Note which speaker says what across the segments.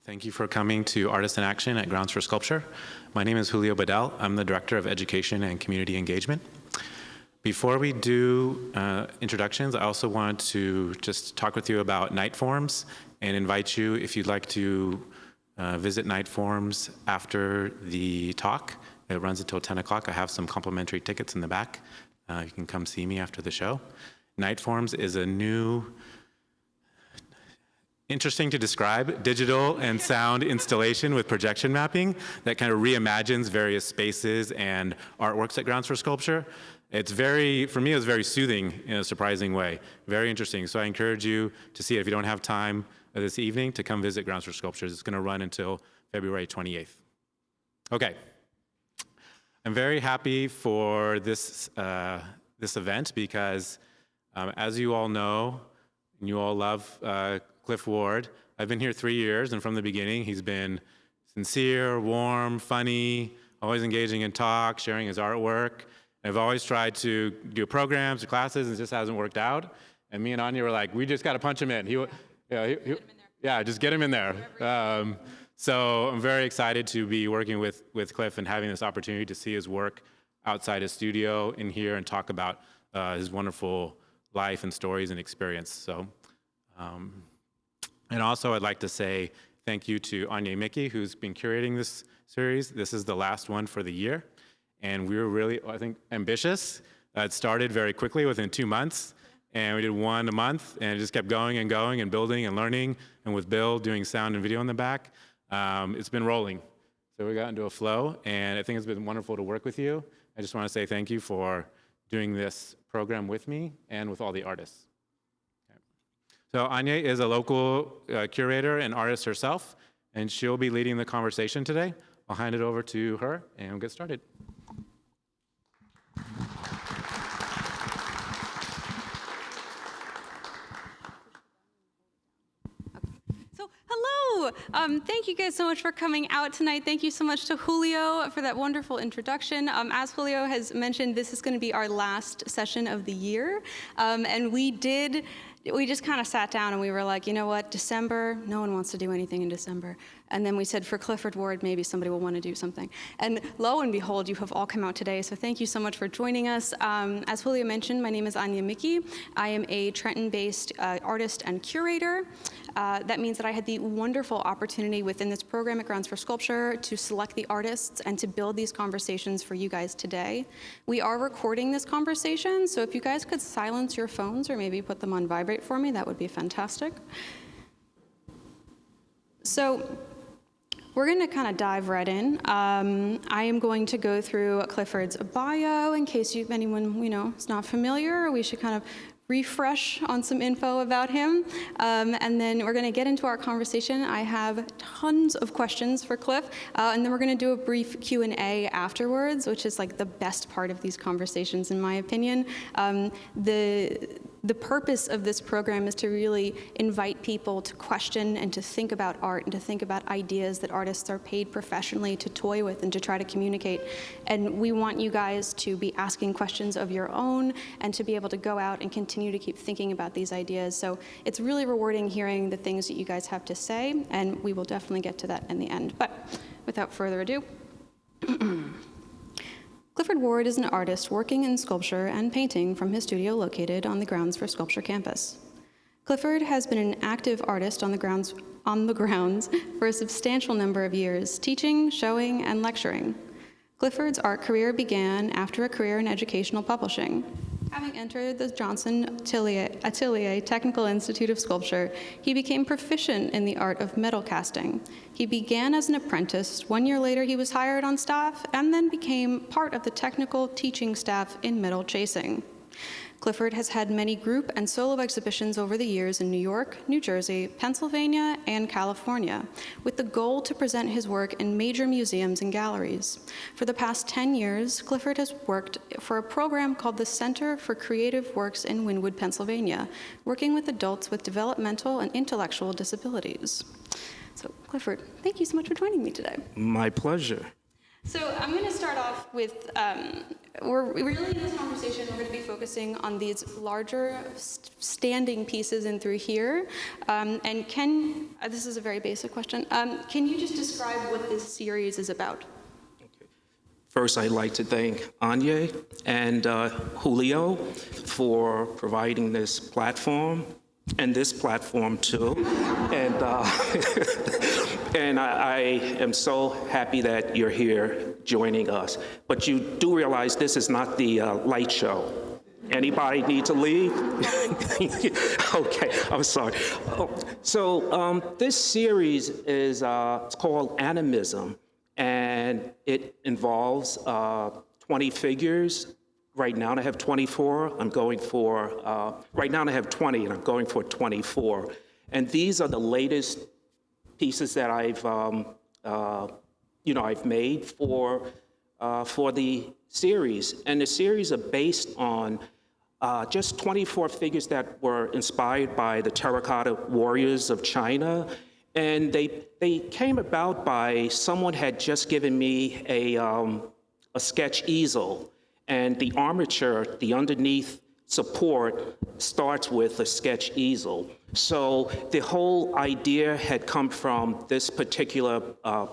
Speaker 1: Thank you for coming to Artists in Action at Grounds for Sculpture. My name is Julio Bedell. I'm the Director of Education and Community Engagement. Before we do introductions, I also want to just talk with you about night forums and invite you, if you'd like to visit night forums after the talk. It runs until 10 o'clock. I have some complimentary tickets in the back. You can come see me after the show. Night forums is a new, interesting to describe, digital and sound installation with projection mapping that kind of reimagines various spaces and artworks at Grounds for Sculpture. It's very, for me, it was very soothing in a surprising way. Very interesting. So I encourage you to see it if you don't have time this evening to come visit Grounds for Sculpture. It's going to run until February 28th. Okay. I'm very happy for this, this event because as you all know, and you all love Cliff Ward. I've been here 3 years, and from the beginning, he's been sincere, warm, funny, always engaging in talk, sharing his artwork. I've always tried to do programs or classes, and it just hasn't worked out. And me and Anya were like, we just got to punch him in. Yeah, just get him in there. So I'm very excited to be working with Cliff and having this opportunity to see his work outside his studio in here and talk about his wonderful life and stories and experience. So. And also I'd like to say thank you to Anya Mickey, who's been curating this series. This is the last one for the year. And we were really, I think, ambitious. It started very quickly within 2 months. And we did one a month, and it just kept going and going and building and learning. And with Bill doing sound and video in the back, it's been rolling. So we got into a flow, and I think it's been wonderful to work with you. I just want to say thank you for doing this program with me and with all the artists. So Anya is a local curator and artist herself, and she'll be leading the conversation today. I'll hand it over to her, and we'll get started.
Speaker 2: So hello, thank you guys so much for coming out tonight. Thank you so much to Julio for that wonderful introduction. As Julio has mentioned, this is going to be our last session of the year, and we just kind of sat down and we were like, you know what, December, no one wants to do anything in December. And then we said, for Clifford Ward, maybe somebody will want to do something. And lo and behold, you have all come out today, so thank you so much for joining us. As Julio mentioned, my name is Anya Mickey. I am a Trenton-based artist and curator. That means that I had the wonderful opportunity within this program at Grounds for Sculpture to select the artists and to build these conversations for you guys today. We are recording this conversation, so if you guys could silence your phones or maybe put them on vibrate for me, that would be fantastic. So we're going to kind of dive right in. I am going to go through Clifford's bio in case anyone is not familiar. We should kind of refresh on some info about him, and then we're going to get into our conversation. I have tons of questions for Cliff, and then we're going to do a brief Q&A afterwards, which is like the best part of these conversations, in my opinion. The purpose of this program is to really invite people to question and to think about art and to think about ideas that artists are paid professionally to toy with and to try to communicate. And we want you guys to be asking questions of your own and to be able to go out and continue to keep thinking about these ideas. So it's really rewarding hearing the things that you guys have to say, and we will definitely get to that in the end. But without further ado, Clifford Ward is an artist working in sculpture and painting from his studio located on the Grounds for Sculpture campus. Clifford has been an active artist on the grounds for a substantial number of years, teaching, showing, and lecturing. Clifford's art career began after a career in educational publishing. Having entered the Johnson Atelier Technical Institute of Sculpture, he became proficient in the art of metal casting. He began as an apprentice. 1 year later, he was hired on staff and then became part of the technical teaching staff in metal chasing. Clifford has had many group and solo exhibitions over the years in New York, New Jersey, Pennsylvania, and California, with the goal to present his work in major museums and galleries. For the past 10 years, Clifford has worked for a program called the Center for Creative Works in Wynnwood, Pennsylvania, working with adults with developmental and intellectual disabilities. So, Clifford, thank you so much for joining me today.
Speaker 3: My pleasure.
Speaker 2: So I'm going to start off with, we're really in this conversation, we're going to be focusing on these larger standing pieces in through here. And this is a very basic question, can you just describe what this series is about?
Speaker 3: First, I'd like to thank Anya and Julio for providing this platform, and this platform too. And, and I am so happy that you're here joining us. But you do realize this is not the light show. Anybody need to leave? Okay, I'm sorry. So this series is it's called Animism. And it involves 20 figures. Right now I have 24. I'm going for, right now I have 20 and I'm going for 24. And these are the latest pieces that I've made for the series. And the series are based on just 24 figures that were inspired by the terracotta warriors of China. And they came about by someone had just given me a sketch easel, and the armature, the underneath support, starts with a sketch easel. So the whole idea had come from this particular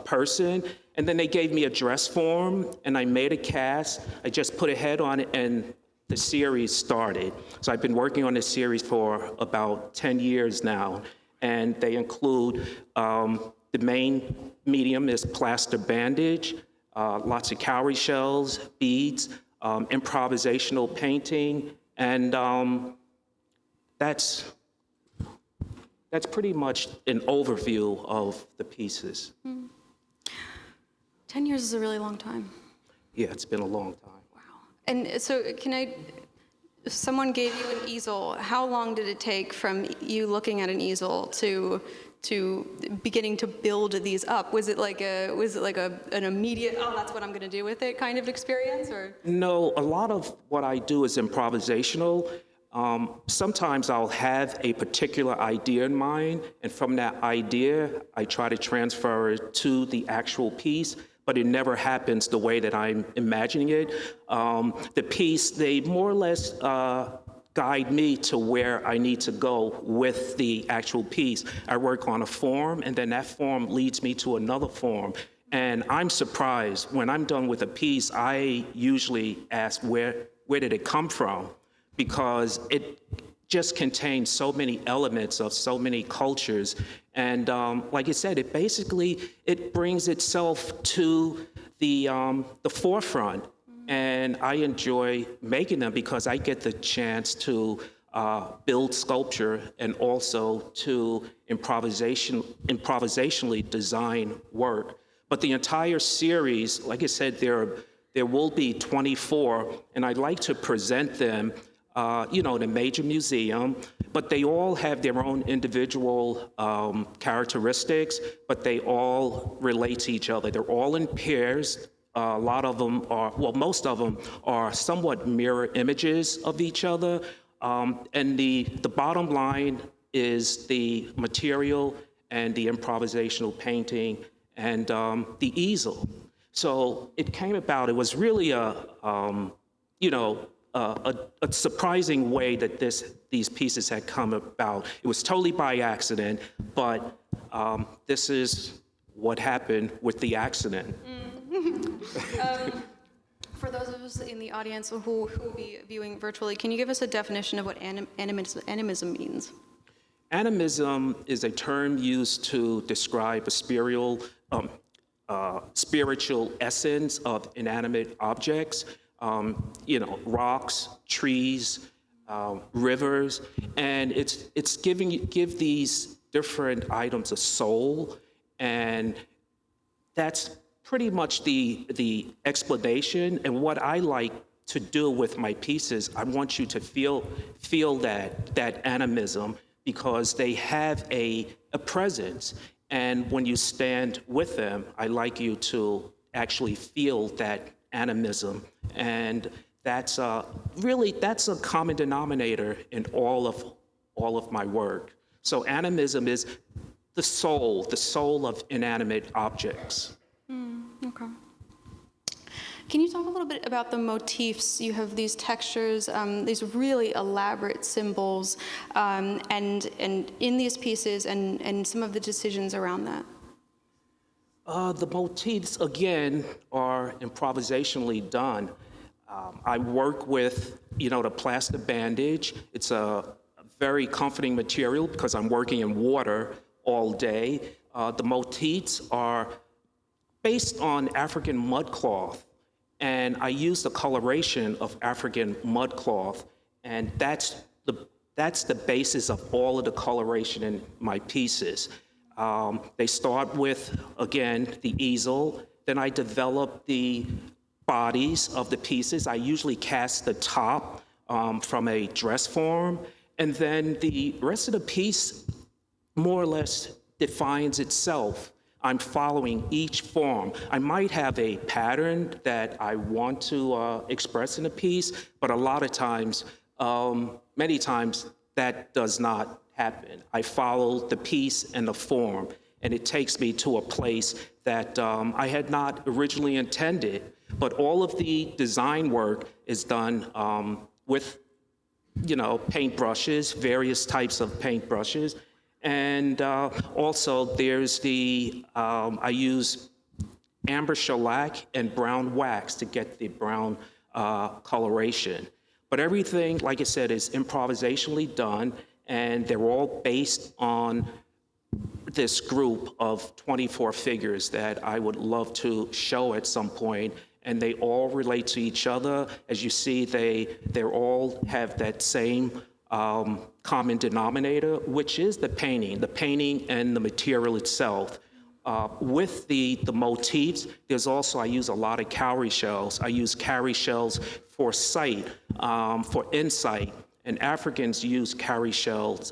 Speaker 3: person, and then they gave me a dress form, and I made a cast. I just put a head on it, and the series started. So I've been working on this series for about 10 years now. And they include, the main medium is plaster bandage, lots of cowrie shells, beads, improvisational painting, and that's pretty much an overview of the pieces.
Speaker 2: 10 years is a really long time.
Speaker 3: Yeah, it's been a long time.
Speaker 2: Wow. And so if someone gave you an easel, how long did it take from you looking at an easel to beginning to build these up? Was it like an immediate, oh, that's what I'm going to do with it kind of experience, or?
Speaker 3: No, a lot of what I do is improvisational. Sometimes I'll have a particular idea in mind, and from that idea, I try to transfer it to the actual piece. But it never happens the way that I'm imagining it. The piece, they more or less guide me to where I need to go with the actual piece. I work on a form, and then that form leads me to another form. And I'm surprised, when I'm done with a piece, I usually ask, where did it come from? Because it just contains so many elements of so many cultures. And like I said, it brings itself to the forefront. And I enjoy making them because I get the chance to build sculpture and also to improvisationally design work. But the entire series, like I said, there will be 24, and I'd like to present them in a major museum, but they all have their own individual characteristics, but they all relate to each other. They're all in pairs. A lot of them are, well, most of them are somewhat mirror images of each other. And the bottom line is the material and the improvisational painting and the easel. So it came about, it was really a surprising way that these pieces had come about. It was totally by accident, but this is what happened with the accident.
Speaker 2: For those of us in the audience who will be viewing virtually, can you give us a definition of what animism means?
Speaker 3: Animism is a term used to describe a spiritual essence of inanimate objects. Rocks, trees, rivers, and it's give these different items a soul, and that's pretty much the explanation. And what I like to do with my pieces, I want you to feel that animism, because they have a presence, and when you stand with them, I like you to actually feel that animism. And that's that's a common denominator in all of my work. So animism is the soul of inanimate objects.
Speaker 2: Okay. Can you talk a little bit about the motifs? You have these textures, these really elaborate symbols, and in these pieces, and some of the decisions around that.
Speaker 3: The motifs, again, are improvisationally done. I work with, the plaster bandage. It's a very comforting material because I'm working in water all day. The motifs are based on African mud cloth, and I use the coloration of African mud cloth, and that's the basis of all of the coloration in my pieces. They start with, again, the easel, then I develop the bodies of the pieces. I usually cast the top from a dress form, and then the rest of the piece more or less defines itself. I'm following each form. I might have a pattern that I want to express in a piece, but a lot of times, many times, that does not happen. I follow the piece and the form, and it takes me to a place that I had not originally intended. But all of the design work is done with, paintbrushes, various types of paintbrushes. And also there's I use amber shellac and brown wax to get the brown coloration. But everything, like I said, is improvisationally done, and they're all based on this group of 24 figures that I would love to show at some point, and they all relate to each other. As you see, they all have that same common denominator, which is the painting and the material itself. With the motifs, there's also, I use a lot of cowrie shells. I use cowrie shells for sight, for insight, and Africans use cowrie shells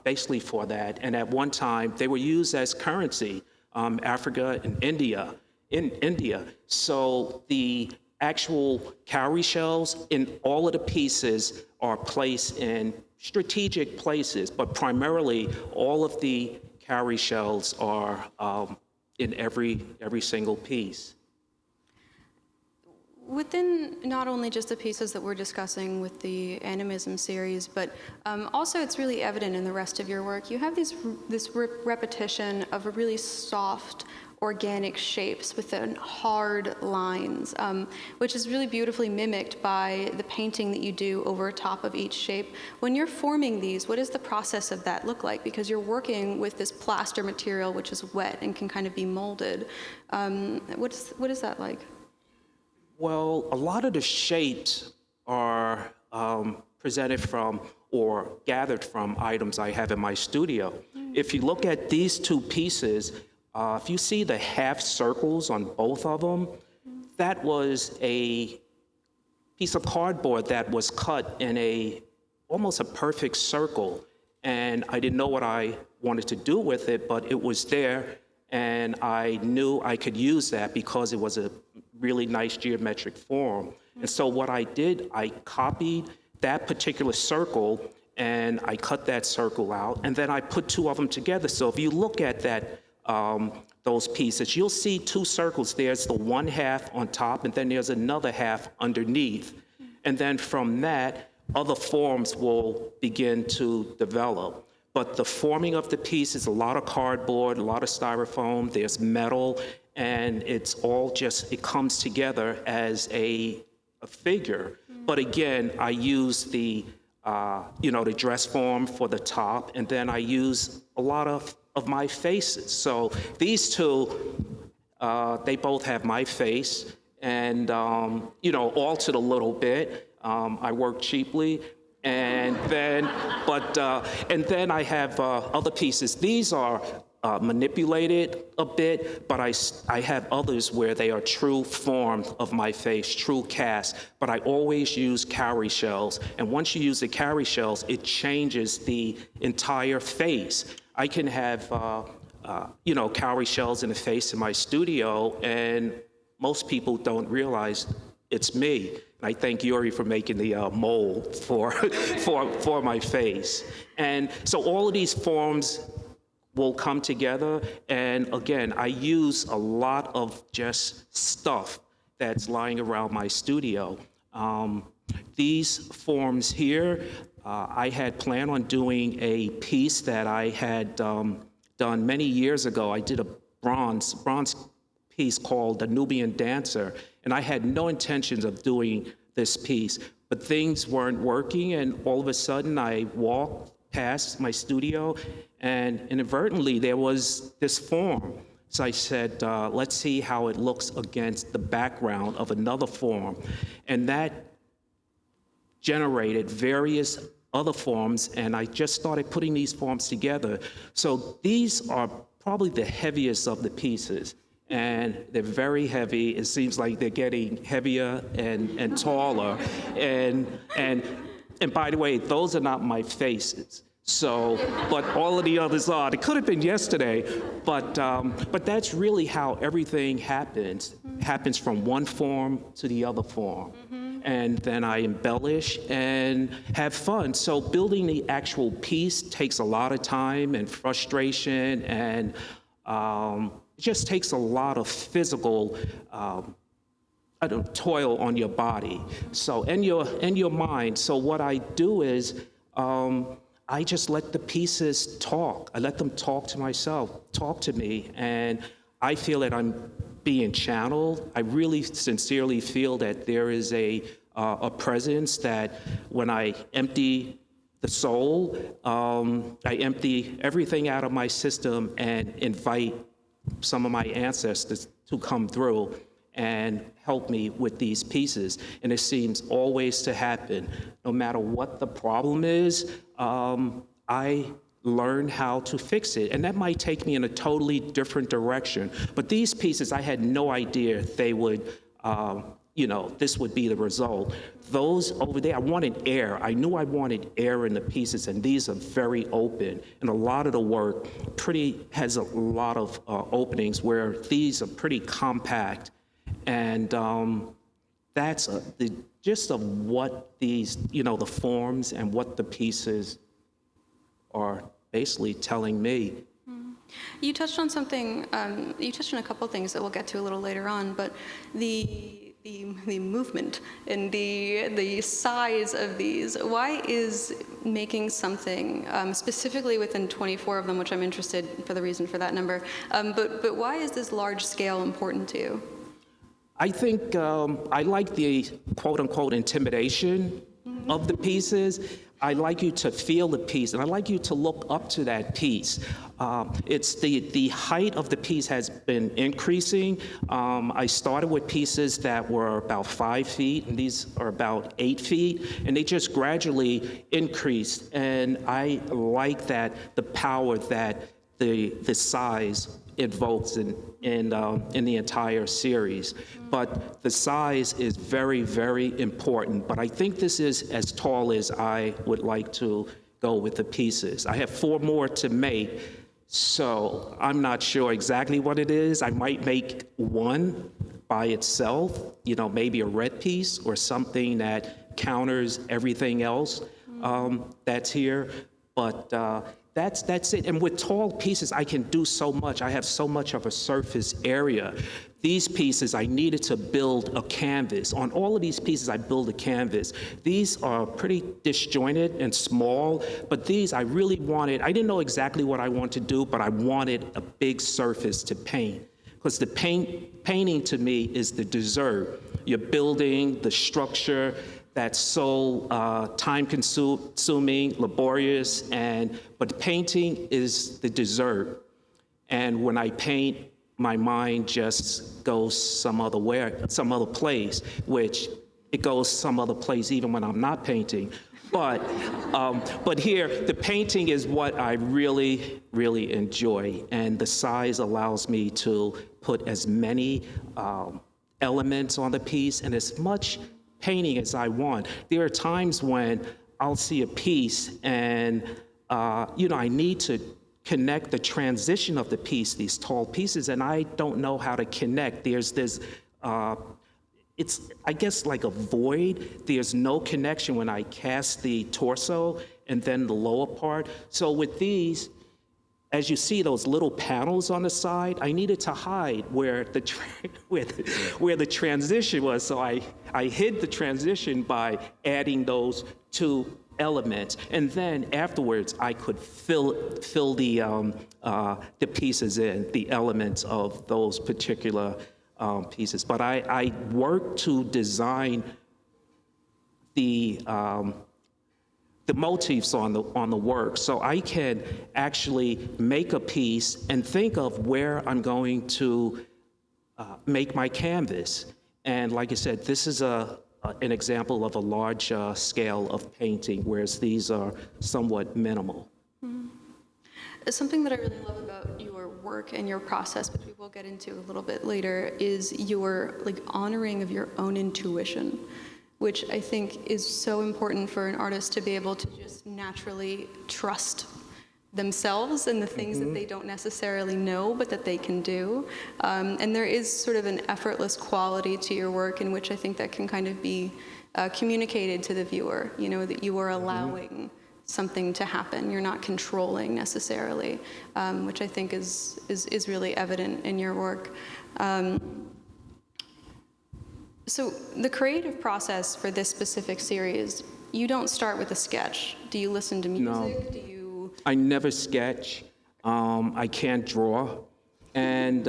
Speaker 3: basically for that. And at one time, they were used as currency, Africa and India, in India. So the actual cowrie shells in all of the pieces are placed in strategic places, but primarily all of the cowrie shells are in every single piece.
Speaker 2: Within not only just the pieces that we're discussing with the Animism series, but also it's really evident in the rest of your work. You have this repetition of a really soft, organic shapes within hard lines, which is really beautifully mimicked by the painting that you do over top of each shape. When you're forming these, what does the process of that look like? Because you're working with this plaster material, which is wet and can kind of be molded. What is that like?
Speaker 3: Well, a lot of the shapes are presented from or gathered from items I have in my studio. If you look at these two pieces, if you see the half circles on both of them, that was a piece of cardboard that was cut in almost a perfect circle. And I didn't know what I wanted to do with it, but it was there, and I knew I could use that because it was a really nice geometric form. And so what I did, I copied that particular circle, and I cut that circle out, and then I put two of them together. So if you look at that, those pieces, you'll see two circles. There's the one half on top, and then there's another half underneath. And then from that, other forms will begin to develop. But the forming of the piece is a lot of cardboard, a lot of styrofoam, there's metal, and it's all just, it comes together as a figure. But again, I use the dress form for the top, and then I use a lot of my faces. So these two, they both have my face, and altered a little bit. I work cheaply, and then I have other pieces. These are manipulated a bit, but I have others where they are true form of my face, true cast. But I always use cowrie shells, and once you use the cowrie shells, it changes the entire face. I can have cowrie shells in the face in my studio, and most people don't realize it's me. And I thank Yuri for making the mold for my face. And so all of these forms will come together. And again, I use a lot of just stuff that's lying around my studio. These forms here, I had planned on doing a piece that I had done many years ago. I did a bronze piece called the Nubian Dancer, and I had no intentions of doing this piece, but things weren't working, and all of a sudden I walked past my studio, and inadvertently there was this form. So I said, let's see how it looks against the background of another form. And that generated various other forms, and I just started putting these forms together. So these are probably the heaviest of the pieces, and they're very heavy. It seems like they're getting heavier and taller. And by the way, those are not my faces. So, but all of the others are. It could have been yesterday, but that's really how everything happens. Happens from one form to the other form. And then I embellish and have fun. So building the actual piece takes a lot of time and frustration, and it just takes a lot of physical toil on your body, so and your mind. So what I do is I just let the pieces talk. I let them talk to myself, talk to me, and I feel that I'm being channeled. I really sincerely feel that there is a presence that when I empty the soul, I empty everything out of my system and invite some of my ancestors to come through and help me with these pieces. And it seems always to happen. No matter what the problem is, I learn how to fix it. And that might take me in a totally different direction. But these pieces, I had no idea they would, this would be the result. Those over there, I wanted air. I knew I wanted air in the pieces, and these are very open. And a lot of the work has a lot of openings where these are pretty compact. And that's the gist of what these, the forms and what the pieces are basically telling me.
Speaker 2: You touched on something, you touched on a couple things that we'll get to a little later on, but the movement and the size of these. Why is making something, specifically within 24 of them, which I'm interested for the reason for that number, but why is this large scale important to you?
Speaker 3: I think I like the quote-unquote intimidation of the pieces. I like you to feel the piece, and I like you to look up to that piece. It's the height of the piece has been increasing. I started with pieces that were about 5 feet, and these are about 8 feet, and they just gradually increased. And I like that, the power that the size invokes in the entire series. But the size is very, very important. But I think this is as tall as I would like to go with the pieces. I have 4 more to make, so I'm not sure exactly what it is. I might make one by itself, maybe a red piece or something that counters everything else that's here. But that's it. And with tall pieces, I can do so much. I have so much of a surface area. These pieces, I needed to build a canvas. On all of these pieces, I build a canvas. These are pretty disjointed and small, but these I really wanted, I didn't know exactly what I wanted to do, but I wanted a big surface to paint. Because the painting to me is the dessert. You're building the structure that's so time-consuming, laborious, but painting is the dessert. And when I paint, my mind just goes some other place, which it goes some other place even when I'm not painting. But here, the painting is what I really, really enjoy, and the size allows me to put as many elements on the piece and as much painting as I want. There are times when I'll see a piece and, I need to connect the transition of the piece, these tall pieces, and I don't know how to connect. There's this, it's, I guess, like a void. There's no connection when I cast the torso and then the lower part. So with these, as you see those little panels on the side, I needed to hide where the where the transition was. So I hid the transition by adding those two elements, and then afterwards I could fill the pieces in, the elements of those particular pieces. But I worked to design the motifs on the work, so I can actually make a piece and think of where I'm going to make my canvas. And like I said, this is an example of a large scale of painting, whereas these are somewhat minimal.
Speaker 2: Something that I really love about your work and your process, which we will get into a little bit later, is your honoring of your own intuition, which I think is so important for an artist to be able to just naturally trust themselves and the things that they don't necessarily know, but that they can do. And there is sort of an effortless quality to your work in which I think that can kind of be communicated to the viewer, that you are allowing something to happen. You're not controlling necessarily, which I think is really evident in your work. So the creative process for this specific series, you don't start with a sketch. Do you listen to music?
Speaker 3: No. I never sketch. I can't draw. And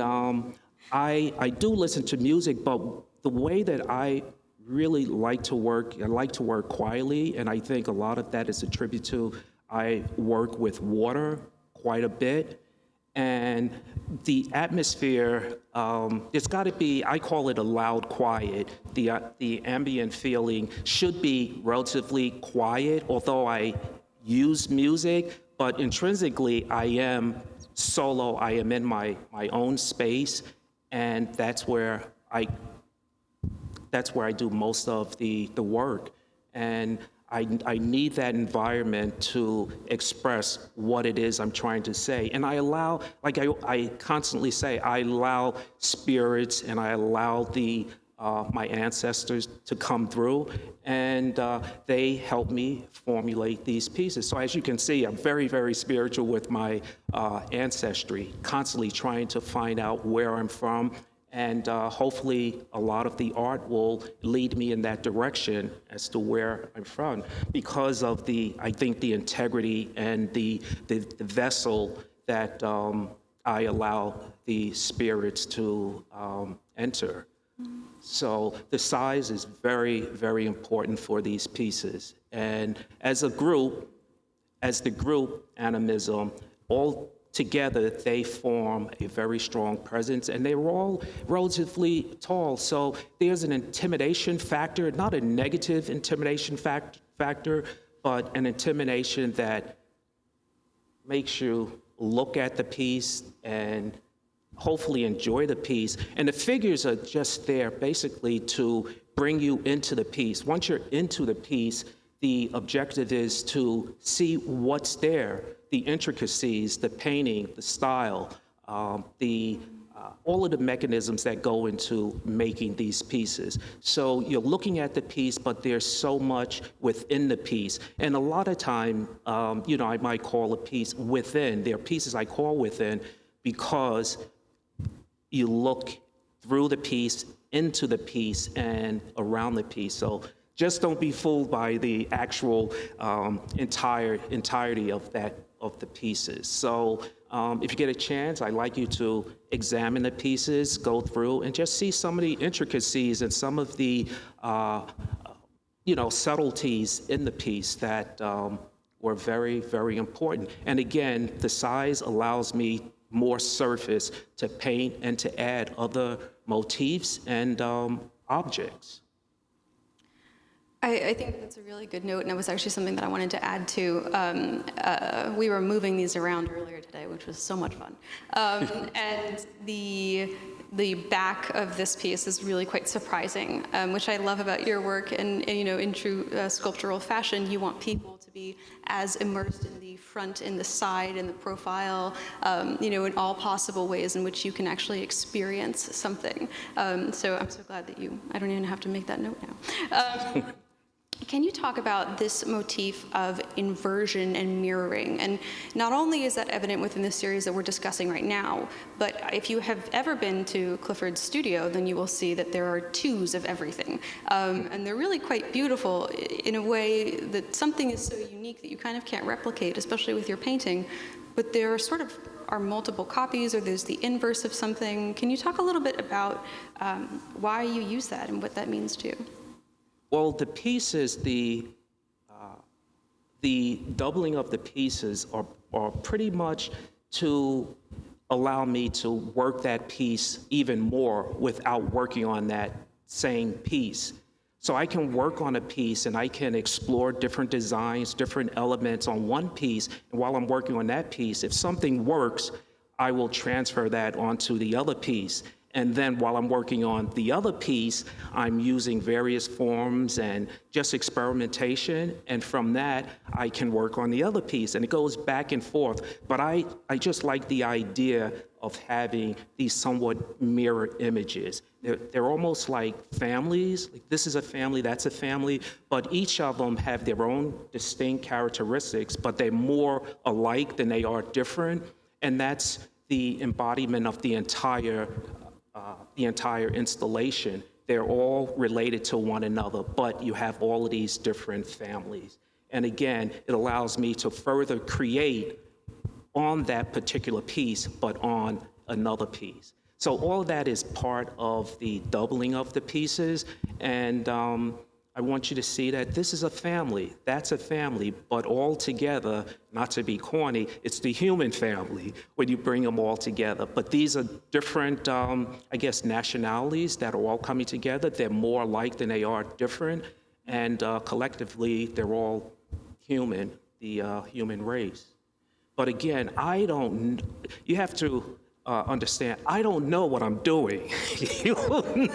Speaker 3: I do listen to music, but the way that I really like to work, I like to work quietly, and I think a lot of that is attributed to I work with water quite a bit. And the atmosphere, it's got to be, I call it a loud quiet. The ambient feeling should be relatively quiet, although I use music, but intrinsically I am solo, I am in my own space, and that's where I do most of the work. And I need that environment to express what it is I'm trying to say. And I allow, like I constantly say, I allow spirits and I allow my ancestors to come through, and they help me formulate these pieces. So as you can see, I'm very, very spiritual with my ancestry, constantly trying to find out where I'm from. And hopefully a lot of the art will lead me in that direction as to where I'm from, because of I think the integrity and the vessel that I allow the spirits to enter. So the size is very, very important for these pieces. And as the group, Animism, all together, they form a very strong presence, and they're all relatively tall. So there's an intimidation factor, not a negative intimidation factor, but an intimidation that makes you look at the piece and hopefully enjoy the piece. And the figures are just there basically to bring you into the piece. Once you're into the piece, the objective is to see what's there, the intricacies, the painting, the style, all of the mechanisms that go into making these pieces. So you're looking at the piece, but there's so much within the piece. And a lot of time, I might call a piece within. There are pieces I call within because you look through the piece, into the piece, and around the piece. So just don't be fooled by the actual entirety of the pieces. So if you get a chance, I'd like you to examine the pieces, go through, and just see some of the intricacies and some of the subtleties in the piece that were very, very important. And again, the size allows me more surface to paint and to add other motifs and objects.
Speaker 2: I think that's a really good note, and it was actually something that I wanted to add to. We were moving these around earlier today, which was so much fun. And the back of this piece is really quite surprising, which I love about your work. And in true sculptural fashion, you want people to be as immersed in the front, in the side, in the profile, in all possible ways in which you can actually experience something. So I'm so glad that I don't even have to make that note now. Can you talk about this motif of inversion and mirroring? And not only is that evident within the series that we're discussing right now, but if you have ever been to Clifford's studio, then you will see that there are twos of everything. And they're really quite beautiful in a way that something is so unique that you kind of can't replicate, especially with your painting. But there are sort of are multiple copies, or there's the inverse of something. Can you talk a little bit about why you use that and what that means to you?
Speaker 3: Well, the pieces, the doubling of the pieces are pretty much to allow me to work that piece even more without working on that same piece. So I can work on a piece and I can explore different designs, different elements on one piece, and while I'm working on that piece, if something works, I will transfer that onto the other piece. And then while I'm working on the other piece, I'm using various forms and just experimentation. And from that, I can work on the other piece. And it goes back and forth. But I just like the idea of having these somewhat mirror images. They're almost like families. Like this is a family, that's a family. But each of them have their own distinct characteristics, but they're more alike than they are different. And that's the embodiment of the entire installation. They're all related to one another, but you have all of these different families. And again, it allows me to further create on that particular piece, but on another piece. So all of that is part of the doubling of the pieces. And I want you to see that this is a family, that's a family, but all together, not to be corny, it's the human family when you bring them all together. But these are different, I guess, nationalities that are all coming together. They're more alike than they are different. And collectively, they're all human, the human race. But again, you have to understand, I don't know what I'm doing. You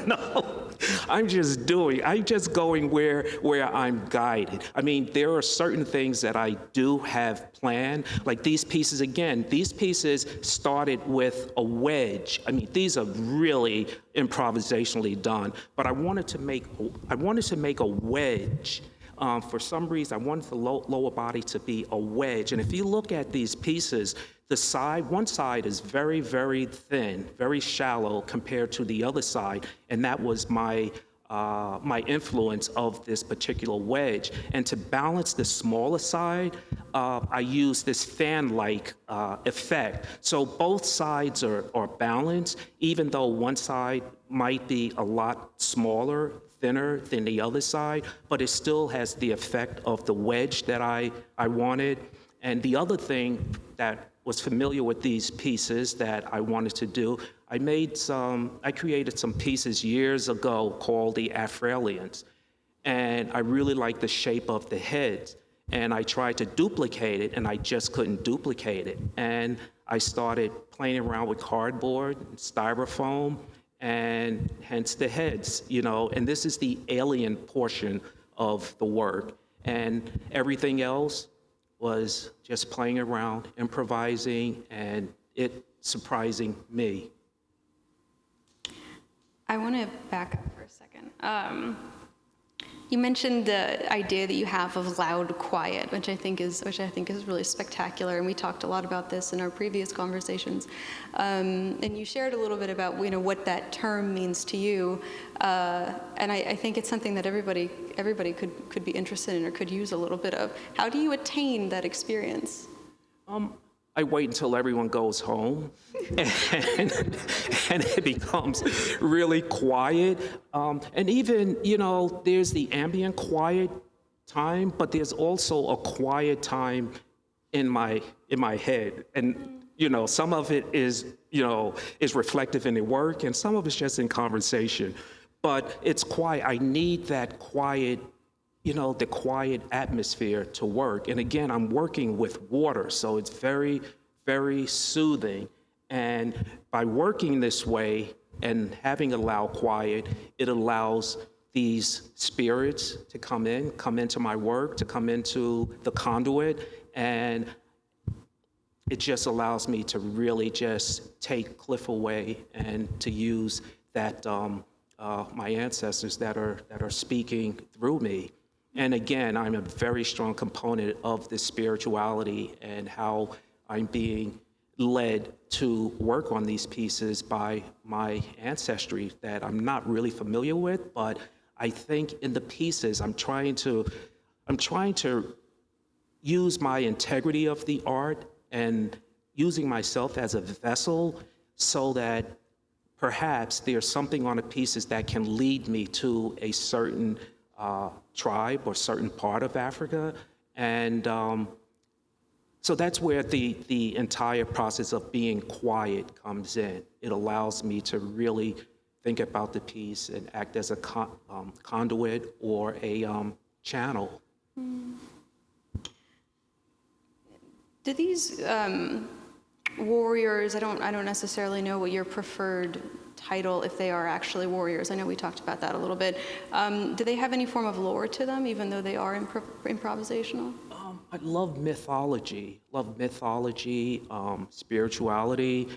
Speaker 3: know. I'm just going where I'm guided. I mean, there are certain things that I do have planned, like these pieces. Again, these pieces started with a wedge. I mean, these are really improvisationally done, but I wanted to make a wedge. For some reason, I wanted the lower body to be a wedge. And if you look at these pieces, one side is very, very thin, very shallow compared to the other side. And that was my influence of this particular wedge. And to balance the smaller side, I used this fan-like effect. So both sides are balanced, even though one side might be a lot smaller, thinner than the other side, but it still has the effect of the wedge that I wanted. And the other thing that was familiar with these pieces that I wanted to do, I created some pieces years ago called the Afralians. And I really liked the shape of the heads. And I tried to duplicate it, and I just couldn't duplicate it. And I started playing around with cardboard, and styrofoam, and hence the heads, you know. And this is the alien portion of the work. And everything else was just playing around, improvising, and it surprising me.
Speaker 2: I want to back up for a second. You mentioned the idea that you have of loud quiet, which I think is really spectacular, and we talked a lot about this in our previous conversations. And you shared a little bit about what that term means to you, and I think it's something that everybody could be interested in or could use a little bit of. How do you attain that experience?
Speaker 3: I wait until everyone goes home, and it becomes really quiet. And even, there's the ambient quiet time, but there's also a quiet time in my head. And, some of it is reflective in the work, and some of it's just in conversation. But it's quiet. I need that quiet, the quiet atmosphere to work. And again, I'm working with water, so it's very, very soothing. And by working this way and having a loud quiet, it allows these spirits to come into my work, to come into the conduit, and it just allows me to really just take Cliff away and to use that my ancestors that are speaking through me. And again, I'm a very strong component of this spirituality and how I'm being led to work on these pieces by my ancestry that I'm not really familiar with, but I think in the pieces I'm trying to use my integrity of the art and using myself as a vessel so that perhaps there's something on the pieces that can lead me to a certain tribe or certain part of Africa. And so that's where the entire process of being quiet comes in. It allows me to really think about the piece and act as a conduit or a channel.
Speaker 2: Do these warriors, I don't necessarily know what your preferred title, if they are actually warriors. I know we talked about that a little bit. Do they have any form of lore to them, even though they are improvisational?
Speaker 3: I love mythology, spirituality,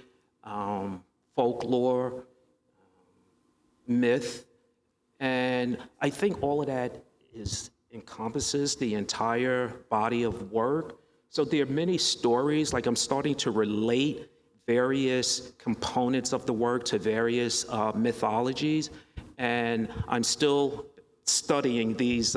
Speaker 3: folklore, myth, and I think all of that encompasses the entire body of work. So there are many stories, like I'm starting to relate various components of the work to various mythologies, and I'm still studying these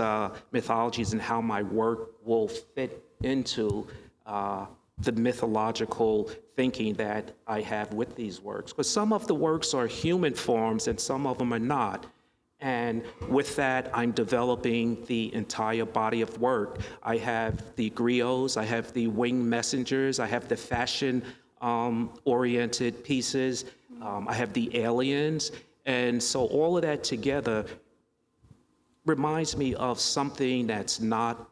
Speaker 3: mythologies and how my work will fit into the mythological thinking that I have with these works. Because some of the works are human forms and some of them are not. And with that, I'm developing the entire body of work. I have the griots, I have the winged messengers, I have the fashion oriented pieces, I have the aliens. And so all of that together reminds me of something that's not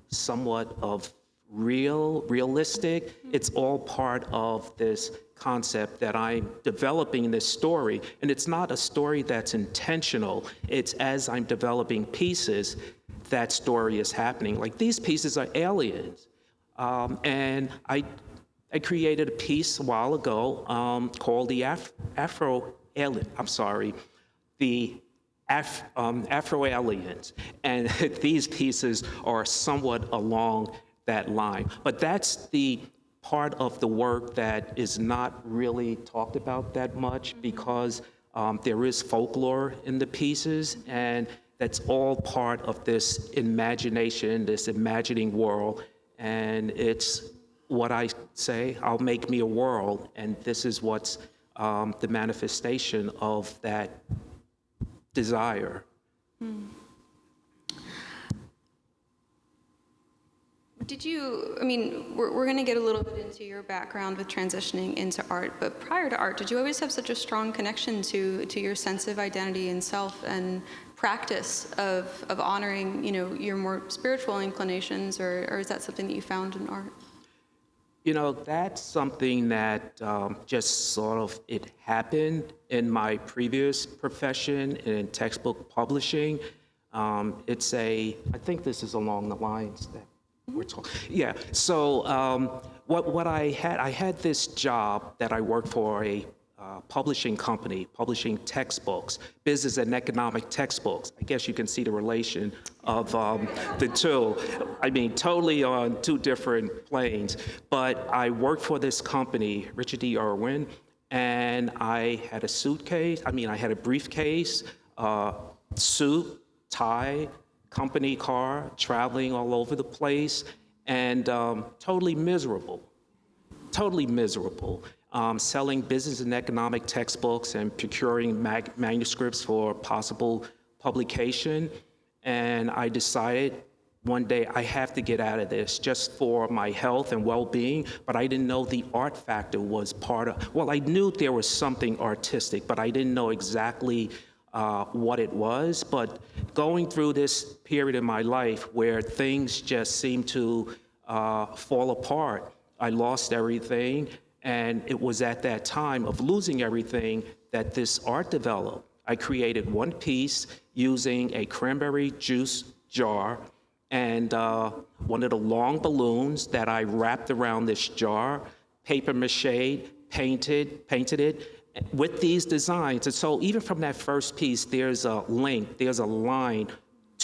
Speaker 3: somewhat of realistic. It's all part of this concept that I'm developing this story. And it's not a story that's intentional. It's as I'm developing pieces, that story is happening. Like these pieces are aliens. And I created a piece a while ago called the Afralians. And these pieces are somewhat along that line. But that's the part of the work that is not really talked about that much because there is folklore in the pieces, and that's all part of this imagination, this imagining world. And it's what I say, I'll make me a world, and this is what's the manifestation of that desire.
Speaker 2: We're going to get a little bit into your background with transitioning into art, but prior to art, did you always have such a strong connection to your sense of identity and self and practice of honoring, your more spiritual inclinations, or is that something that you found in art?
Speaker 3: That's something that just sort of, it happened in my previous profession in textbook publishing. I think this is along the lines that we're talking. Yeah, so what I had this job that I worked for a publishing company, publishing textbooks, business and economic textbooks. I guess you can see the relation of the two. Totally on two different planes. But I worked for this company, Richard D. Irwin, and I had I had a briefcase, suit, tie, company car, traveling all over the place, and totally miserable. Selling business and economic textbooks and procuring manuscripts for possible publication. And I decided one day I have to get out of this just for my health and well-being, but I didn't know the art factor was I knew there was something artistic, but I didn't know exactly what it was. But going through this period in my life where things just seemed to fall apart, I lost everything, and it was at that time of losing everything that this art developed. I created one piece using a cranberry juice jar and one of the long balloons that I wrapped around this jar, paper mache, painted it with these designs. And so even from that first piece, there's a link, there's a line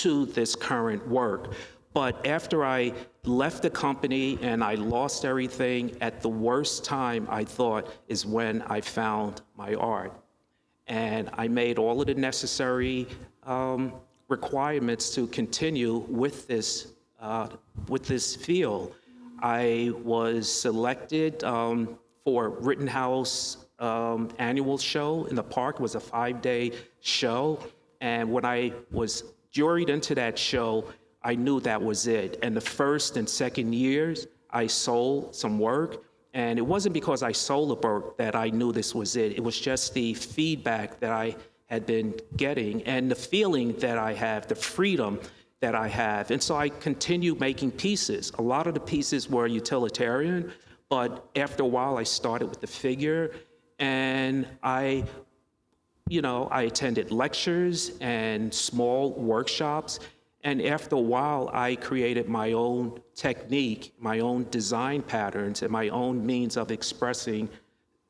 Speaker 3: to this current work. But after I left the company and I lost everything, at the worst time, I thought, is when I found my art. And I made all of the necessary requirements to continue with this field. I was selected for Rittenhouse annual show in the park. It was a 5-day show. And when I was juried into that show, I knew that was it. And the first and second years, I sold some work. And it wasn't because I sold the work that I knew this was it. It was just the feedback that I had been getting and the feeling that I have, the freedom that I have. And so I continued making pieces. A lot of the pieces were utilitarian, but after a while I started with the figure, and I attended lectures and small workshops. And after a while, I created my own technique, my own design patterns, and my own means of expressing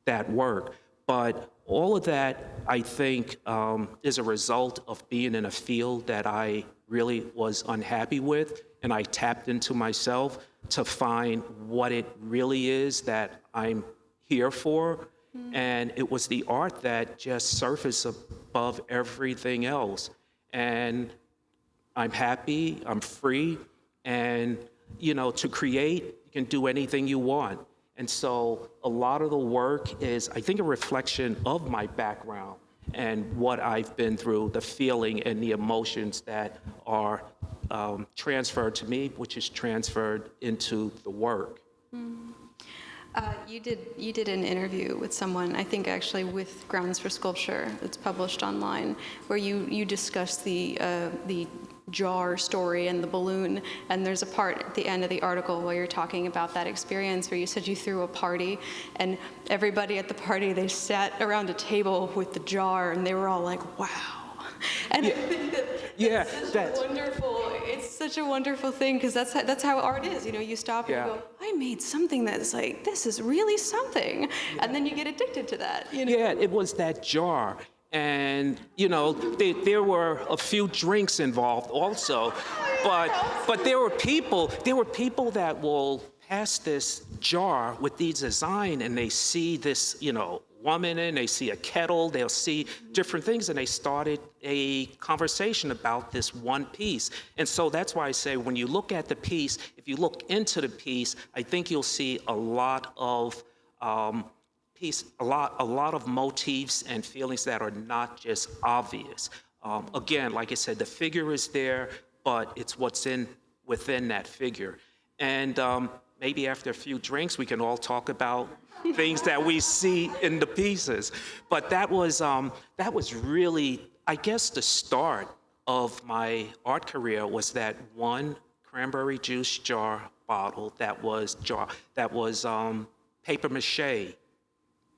Speaker 3: that work. But all of that, I think, is a result of being in a field that I really was unhappy with, and I tapped into myself to find what it really is that I'm here for. And it was the art that just surfaced above everything else. And I'm happy, I'm free, and to create, you can do anything you want. And so a lot of the work is, I think, a reflection of my background and what I've been through, the feeling and the emotions that are transferred to me, which is transferred into the work.
Speaker 2: You did an interview with someone, I think actually with Grounds for Sculpture, that's published online, where you discussed the jar story and the balloon, and there's a part at the end of the article where you're talking about that experience where you said you threw a party, and everybody at the party, they sat around a table with the jar, and they were all like, wow. And I think it's such a wonderful thing, because that's how art is. You stop and you go, I made something that's like, this is really something. And then you get addicted to that.
Speaker 3: Yeah, it was that jar. And, there were a few drinks involved also. But there were people that will pass this jar with these design, and they see this, woman, and they see a kettle, they'll see different things, and they started a conversation about this one piece. And so that's why I say, when you look at the piece, if you look into the piece, I think you'll see a lot of a lot of motifs and feelings that are not just obvious. Again, like I said, the figure is there, but it's what's within that figure. And maybe after a few drinks, we can all talk about things that we see in the pieces. But that was really, I guess, the start of my art career, was that one cranberry juice jar bottle that was paper mache.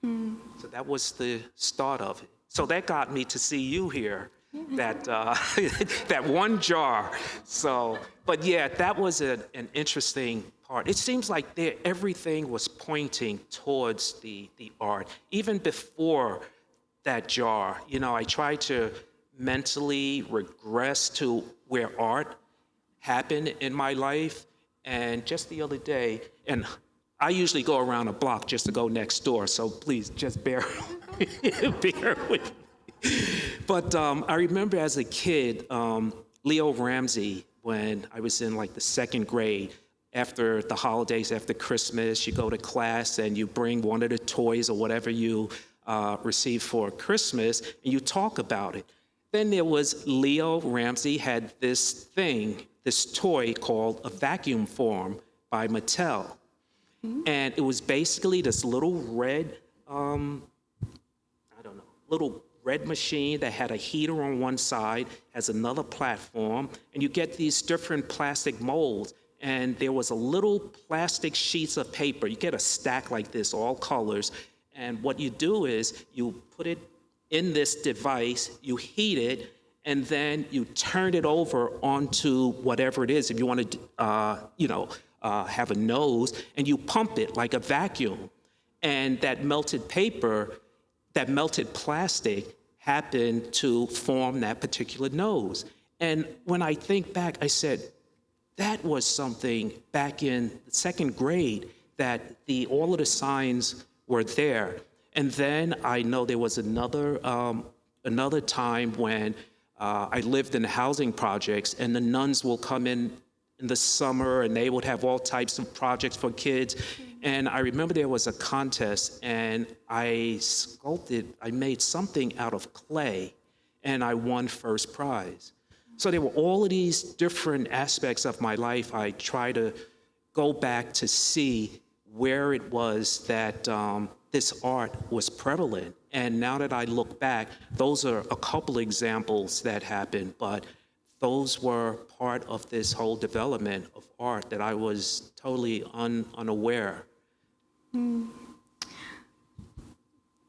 Speaker 3: So that was the start of it. So that got me to see you here, that that one jar. So, but yeah, that was an interesting part. It seems like everything was pointing towards the art. Even before that jar, I tried to mentally regress to where art happened in my life. And just the other day, and I usually go around a block just to go next door, so please just bear with me. But I remember as a kid, Leo Ramsey, when I was in like the second grade, after the holidays, after Christmas, you go to class and you bring one of the toys or whatever you received for Christmas, and you talk about it. Then there was Leo Ramsey had this toy called a vacuum form by Mattel. And it was basically this little red, little red machine that had a heater on one side, has another platform, and you get these different plastic molds. And there was a little plastic sheets of paper. You get a stack like this, all colors. And what you do is you put it in this device, you heat it, and then you turn it over onto whatever it is. If you want to, have a nose, and you pump it like a vacuum. And that melted paper, that melted plastic happened to form that particular nose. And when I think back, I said, that was something back in the second grade that all of the signs were there. And then I know there was another time when I lived in the housing projects, and the nuns will come in the summer, and they would have all types of projects for kids. And I remember there was a contest, and I made something out of clay, and I won first prize. So there were all of these different aspects of my life. I try to go back to see where it was that this art was prevalent. And now that I look back, those are a couple examples that happened, but those were part of this whole development of art that I was totally unaware.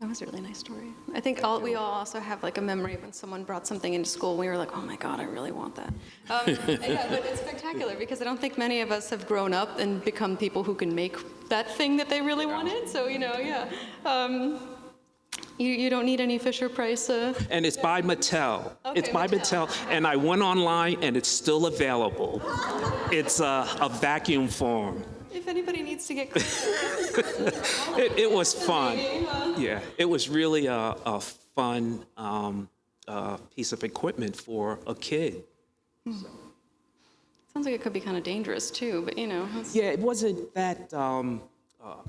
Speaker 2: That was a really nice story. I think we all also have like a memory when someone brought something into school and we were like, oh my God, I really want that. Yeah, but it's spectacular because I don't think many of us have grown up and become people who can make that thing that they really wanted. So, yeah. You don't need any Fisher-Price.
Speaker 3: And it's by Mattel.
Speaker 2: Okay,
Speaker 3: It's by Mattel. And I went online and it's still available. It's a vacuum form.
Speaker 2: If anybody needs to get
Speaker 3: It was fun. Yeah, it was really a fun piece of equipment for a kid.
Speaker 2: Sounds like it could be kind of dangerous too, but
Speaker 3: Yeah, it wasn't that,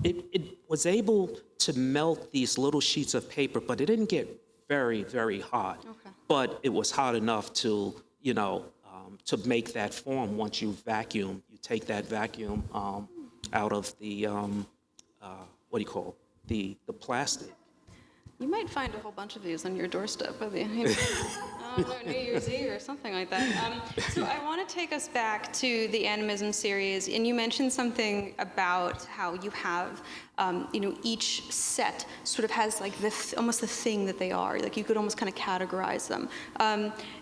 Speaker 3: it was able to melt these little sheets of paper, but it didn't get very, very hot.
Speaker 2: Okay.
Speaker 3: But it was hot enough to, to make that form once you vacuum. You take that vacuum out of the, the plastic.
Speaker 2: You might find a whole bunch of these on your doorstep, New Year's Eve or something like that. So I want to take us back to the Animism series, and you mentioned something about how you have, each set sort of has like almost the thing that they are. Like you could almost kind of categorize them.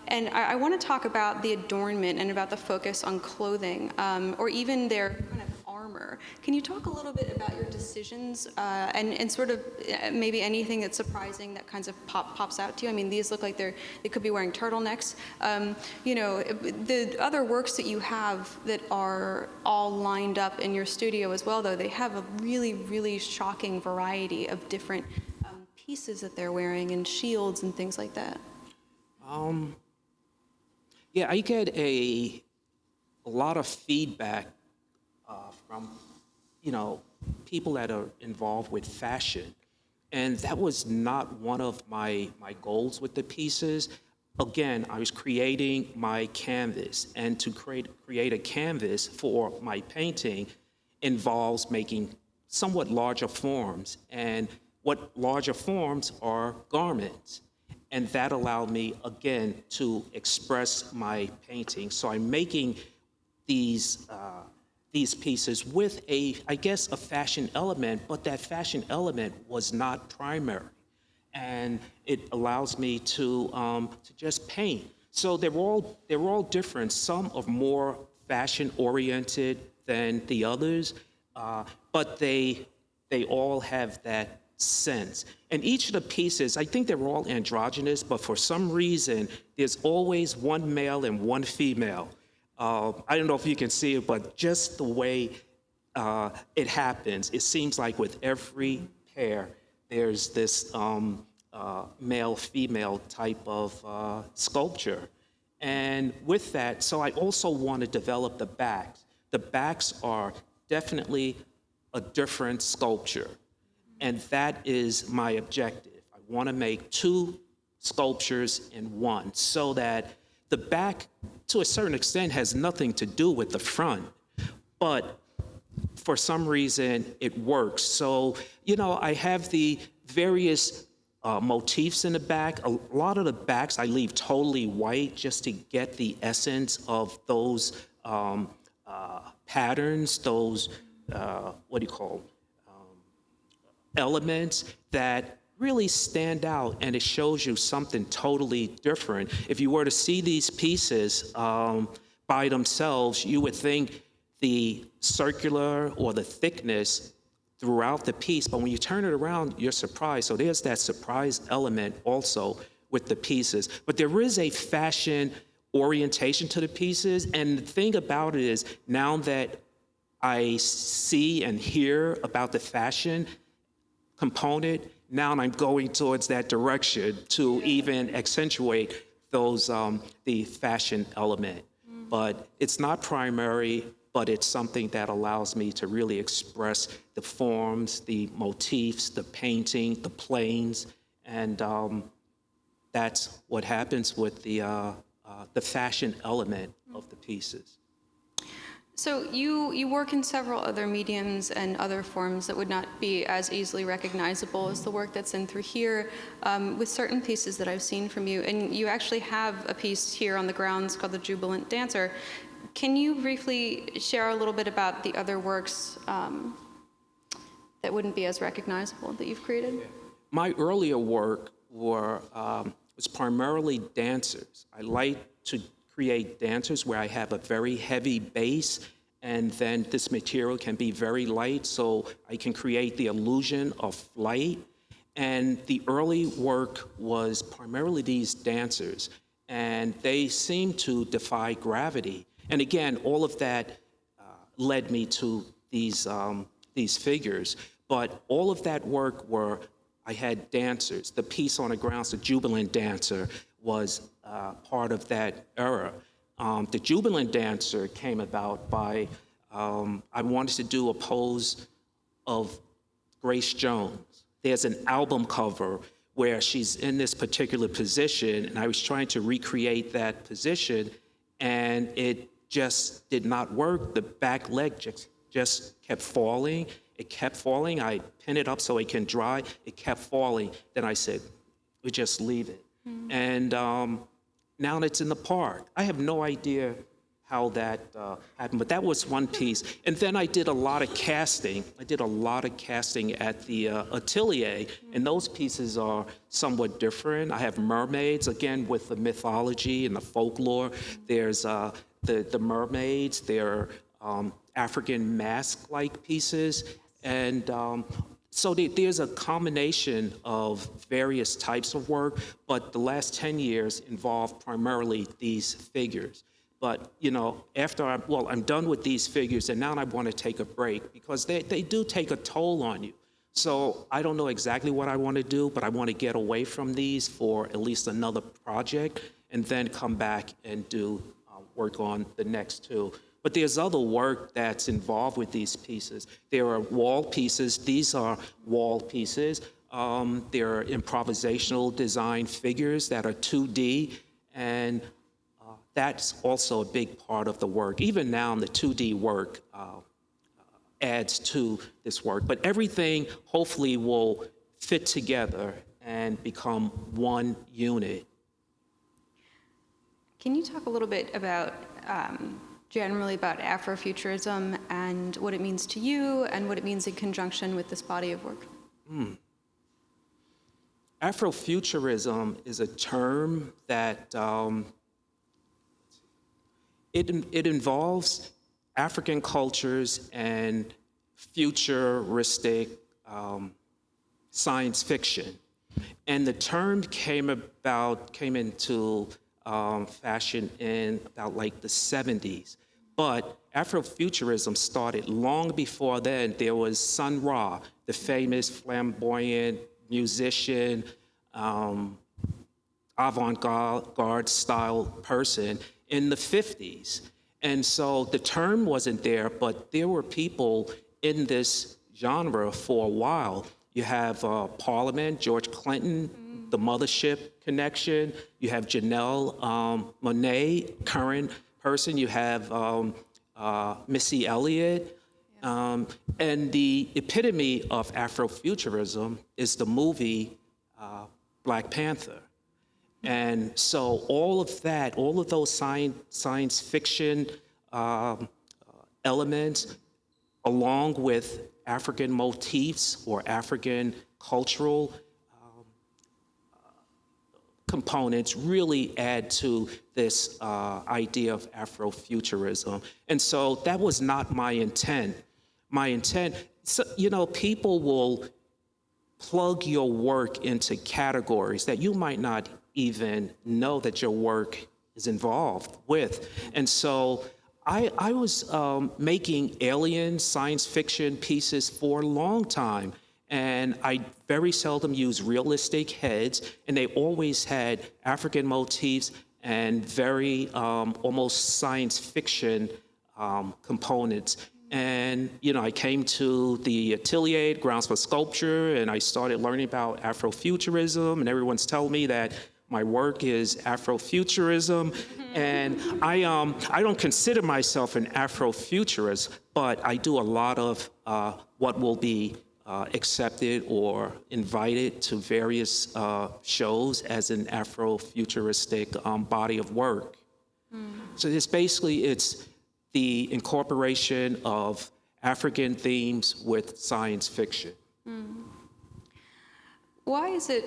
Speaker 2: And I want to talk about the adornment and about the focus on clothing, or even their kind of armor. Can you talk a little bit about your decisions and sort of maybe anything that's surprising that kinds of pops out to you? I mean, these look like they could be wearing turtlenecks. The other works that you have that are all lined up in your studio as well, though, they have a really, really shocking variety of different pieces that they're wearing and shields and things like that.
Speaker 3: Yeah, I get a lot of feedback from, people that are involved with fashion. And that was not one of my goals with the pieces. Again, I was creating my canvas, and to create a canvas for my painting involves making somewhat larger forms. And what larger forms are garments. And that allowed me, again, to express my painting. So I'm making these pieces with a fashion element, but that fashion element was not primary. And it allows me to just paint. So they're all different. Some are more fashion oriented than the others, but they all have that sense. And each of the pieces, I think they're all androgynous, but for some reason, there's always one male and one female. I don't know if you can see it, but just the way it happens, it seems like with every pair, there's this male-female type of sculpture. And with that, so I also want to develop the backs. The backs are definitely a different sculpture. And that is my objective. I want to make two sculptures in one so that the back, to a certain extent, has nothing to do with the front. But for some reason, it works. So, I have the various motifs in the back. A lot of the backs I leave totally white just to get the essence of those patterns, those, elements that really stand out, and it shows you something totally different. If you were to see these pieces by themselves, you would think the circular or the thickness throughout the piece, but when you turn it around, you're surprised. So there's that surprise element also with the pieces. But there is a fashion orientation to the pieces. And the thing about it is, now that I see and hear about the fashion component, now I'm going towards that direction to even accentuate those the fashion element. But it's not primary, but it's something that allows me to really express the forms, the motifs, the painting, the planes, and that's what happens with the fashion element of the pieces.
Speaker 2: So you work in several other mediums and other forms that would not be as easily recognizable as the work that's in through here, with certain pieces that I've seen from you. And you actually have a piece here on the grounds called the Jubilant Dancer. Can you briefly share a little bit about the other works that wouldn't be as recognizable that you've created?
Speaker 3: My earlier work was primarily dancers. I like to create dancers where I have a very heavy base, and then this material can be very light, so I can create the illusion of flight. And the early work was primarily these dancers, and they seem to defy gravity. And again, all of that led me to these figures. But all of that work I had dancers. The piece on the grounds, the Jubilant Dancer, was part of that era. The Jubilant Dancer came about by, I wanted to do a pose of Grace Jones. There's an album cover where she's in this particular position, and I was trying to recreate that position, and it just did not work. The back leg just kept falling. It kept falling. I pinned it up so it can dry. It kept falling. Then I said, we just leave it. And now it's in the park. I have no idea how that happened, but that was one piece. And then I did a lot of casting. I did a lot of casting at the Atelier, and those pieces are somewhat different. I have Mermaids, again, with the mythology and the folklore. There's the Mermaids. They're African mask-like pieces. And so there's a combination of various types of work, but the last 10 years involved primarily these figures. But, you know, after I'm done with these figures, and now I want to take a break, because they do take a toll on you. So I don't know exactly what I want to do, but I want to get away from these for at least another project, and then come back and do work on the next two. But there's other work that's involved with these pieces. There are wall pieces. These are wall pieces. There are improvisational design figures that are 2D, and that's also a big part of the work. Even now, the 2D work adds to this work. But everything, hopefully, will fit together and become one unit.
Speaker 2: Can you talk a little bit about generally about Afrofuturism and what it means to you and what it means in conjunction with this body of work?
Speaker 3: Afrofuturism is a term that it involves African cultures and futuristic science fiction. And the term came into fashion in about like the 70s. But Afrofuturism started long before then. There was Sun Ra, the famous flamboyant musician, avant-garde style person in the 50s. And so the term wasn't there, but there were people in this genre for a while. You have Parliament, George Clinton, the Mothership Connection. You have Janelle Monáe, current person. You have Missy Elliott. And the epitome of Afrofuturism is the movie Black Panther. And so all of those science fiction elements, along with African motifs or African cultural components, really add to this idea of Afrofuturism. And so that was not my intent. My intent, so, you know, people will plug your work into categories that you might not even know that your work is involved with. And so I was making alien science fiction pieces for a long time, and I very seldom used realistic heads, and they always had African motifs and very almost science fiction components. And, I came to the Atelier, Grounds for Sculpture, and I started learning about Afrofuturism, and everyone's telling me that my work is Afrofuturism. And I don't consider myself an Afrofuturist, but I do a lot of what will be accepted or invited to various shows as an Afrofuturistic body of work. So it's the incorporation of African themes with science fiction.
Speaker 2: Why is it,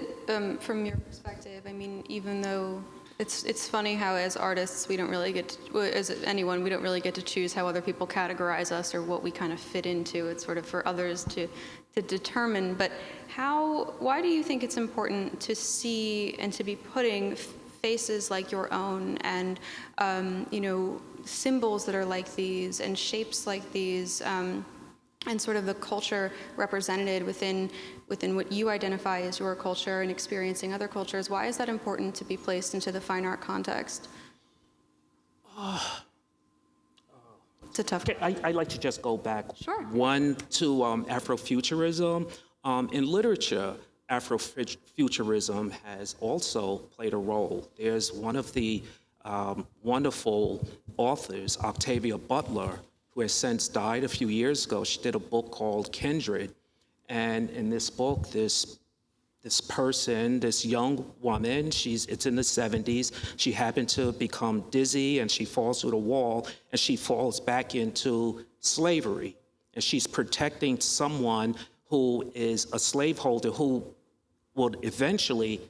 Speaker 2: from your perspective, I mean, even though it's funny how as artists we don't really get to, well, as anyone, we don't really get to choose how other people categorize us or what we kind of fit into. It's sort of for others to determine. But why do you think it's important to see and to be putting faces like your own and, symbols that are like these and shapes like these, and sort of the culture represented within what you identify as your culture and experiencing other cultures? Why is that important to be placed into the fine art context? It's a tough.
Speaker 3: Okay, I'd like to just go back
Speaker 2: Sure.
Speaker 3: one to Afrofuturism. In literature, Afrofuturism has also played a role. There's one of the wonderful authors, Octavia Butler, who has since died a few years ago. She did a book called Kindred. And in this book, this person, this young woman, it's in the 70s, she happened to become dizzy and she falls through the wall and she falls back into slavery. And she's protecting someone who is a slaveholder who would eventually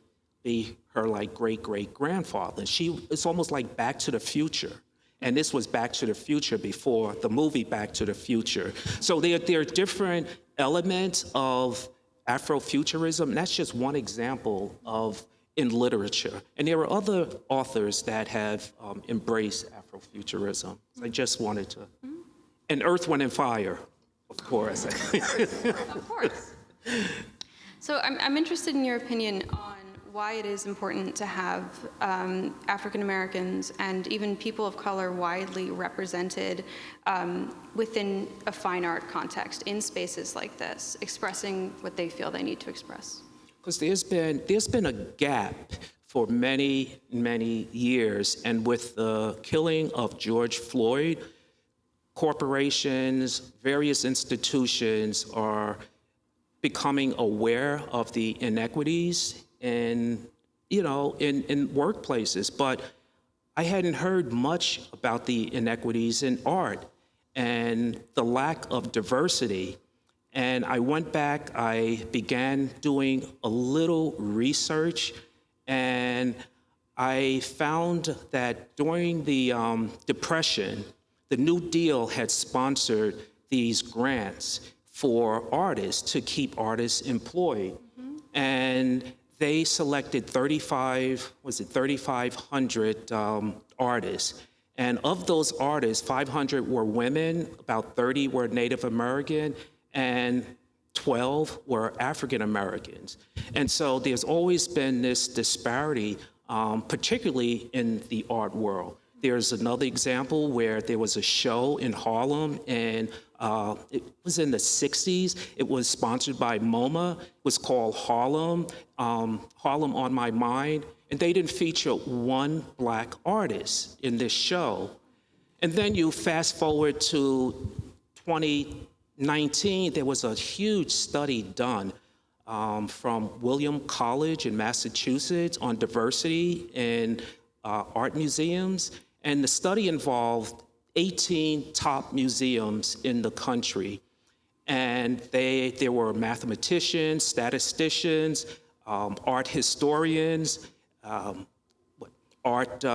Speaker 3: be her great-great-grandfather. It's almost like Back to the Future. And this was Back to the Future before the movie Back to the Future. So there are different elements of Afrofuturism, and that's just one example in literature. And there are other authors that have embraced Afrofuturism. So I just wanted to, and Earth, Wind, and Fire, of course.
Speaker 2: Of course. So I'm interested in your opinion on why it is important to have African Americans and even people of color widely represented within a fine art context in spaces like this, expressing what they feel they need to express.
Speaker 3: Because there's been a gap for many, many years, and with the killing of George Floyd, corporations, various institutions are becoming aware of the inequities in workplaces, but I hadn't heard much about the inequities in art and the lack of diversity. And I went back, I began doing a little research, and I found that during the Depression, the New Deal had sponsored these grants for artists to keep artists employed. And they selected 3,500 artists. And of those artists, 500 were women, about 30 were Native American, and 12 were African Americans. And so there's always been this disparity, particularly in the art world. There's another example where there was a show in Harlem, and it was in the 60s. It was sponsored by MoMA. It was called Harlem on My Mind. And they didn't feature one Black artist in this show. And then you fast forward to 2019, there was a huge study done from William College in Massachusetts on diversity in art museums. And the study involved 18 top museums in the country. And there were mathematicians, statisticians, art historians, art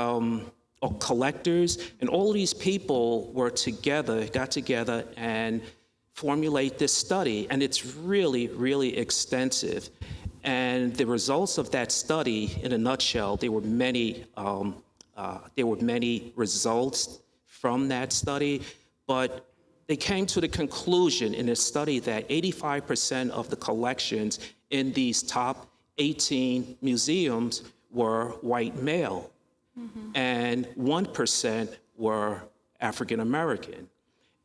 Speaker 3: collectors, and all of these people got together and formulate this study. And it's really, really extensive. And the results of that study, in a nutshell, there were many there were many results from that study, but they came to the conclusion in a study that 85% of the collections in these top 18 museums were white male, and 1% were African American.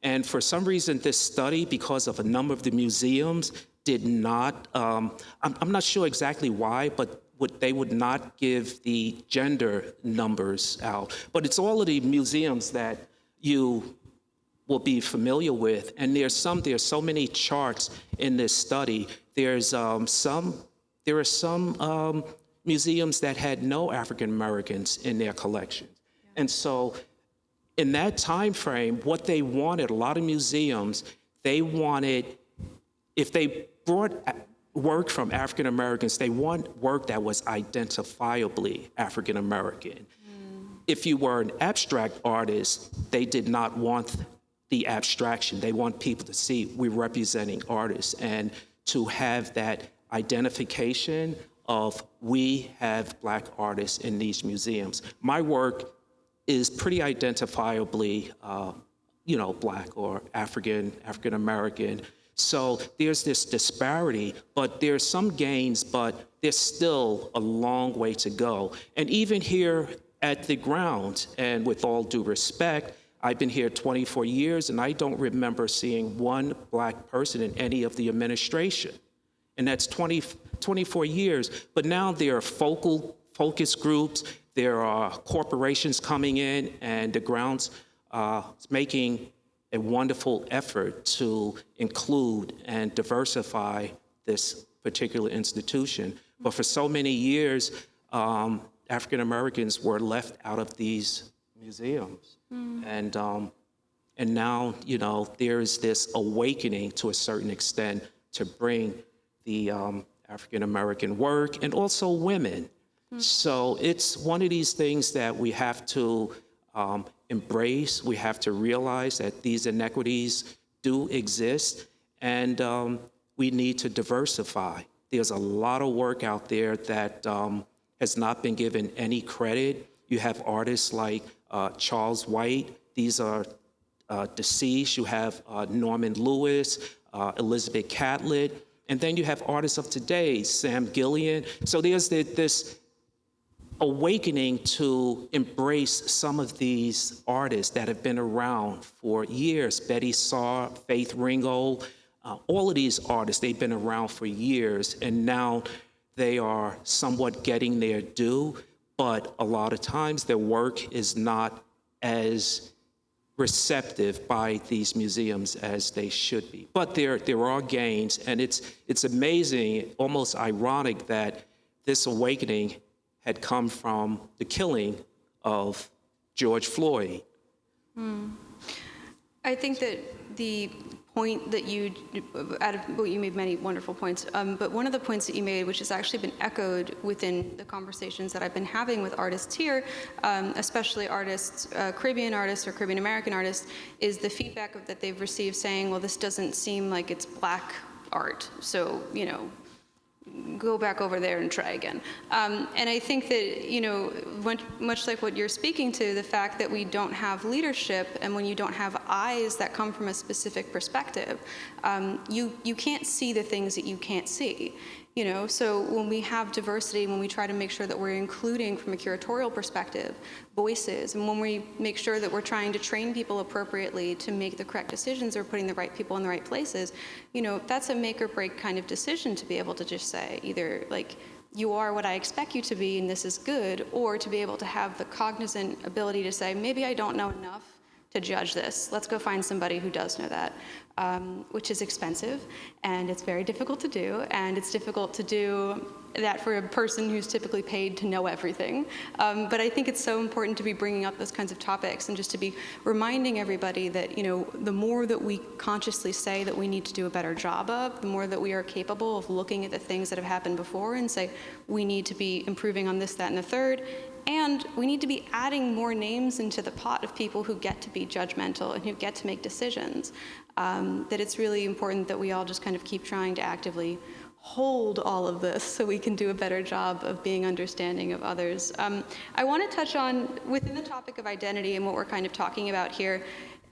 Speaker 3: And for some reason, this study, because of a number of the museums, did not, I'm not sure exactly why, but they would not give the gender numbers out. But it's all of the museums that you will be familiar with. And there's so many charts in this study. There are some museums that had no African Americans in their collections. And so in that time frame, what they wanted, a lot of museums, they wanted, if they brought work from African Americans, they want work that was identifiably African American. If you were an abstract artist, they did not want the abstraction. They want people to see we're representing artists and to have that identification of we have Black artists in these museums. My work is pretty identifiably, Black or African American. So there's this disparity, but there's some gains, but there's still a long way to go. And even here at the ground, and with all due respect, I've been here 24 years, and I don't remember seeing one Black person in any of the administration. And that's 24 years. But now there are focus groups, there are corporations coming in, and the grounds is making a wonderful effort to include and diversify this particular institution. But for so many years, African Americans were left out of these museums. And now, there is this awakening to a certain extent to bring the African American work and also women. So it's one of these things that we have to embrace. We have to realize that these inequities do exist, and we need to diversify. There's a lot of work out there that has not been given any credit. You have artists like Charles White. These are deceased. You have Norman Lewis, Elizabeth Catlett, and then you have artists of today, Sam Gillian. So there's this awakening to embrace some of these artists that have been around for years. Betty Saar, Faith Ringgold, all of these artists, they've been around for years, and now they are somewhat getting their due, but a lot of times their work is not as receptive by these museums as they should be. But there are gains, and it's amazing, almost ironic that this awakening had come from the killing of George Floyd.
Speaker 2: I think that the point that you made many wonderful points, but one of the points that you made, which has actually been echoed within the conversations that I've been having with artists here, especially artists, Caribbean artists or Caribbean American artists, is the feedback that they've received saying, well, this doesn't seem like it's Black art, so, go back over there and try again. And I think that, much like what you're speaking to, the fact that we don't have leadership, and when you don't have eyes that come from a specific perspective, you can't see the things that you can't see. So when we have diversity, when we try to make sure that we're including from a curatorial perspective voices, and when we make sure that we're trying to train people appropriately to make the correct decisions or putting the right people in the right places, that's a make or break kind of decision to be able to just say either like, you are what I expect you to be and this is good, or to be able to have the cognizant ability to say, maybe I don't know enough to judge this. Let's go find somebody who does know that, which is expensive, and it's very difficult to do, and it's difficult to do that for a person who's typically paid to know everything. But I think it's so important to be bringing up those kinds of topics and just to be reminding everybody that, the more that we consciously say that we need to do a better job of, the more that we are capable of looking at the things that have happened before and say, we need to be improving on this, that, and the third. And we need to be adding more names into the pot of people who get to be judgmental and who get to make decisions. That it's really important that we all just kind of keep trying to actively hold all of this so we can do a better job of being understanding of others. I want to touch on, within the topic of identity and what we're kind of talking about here,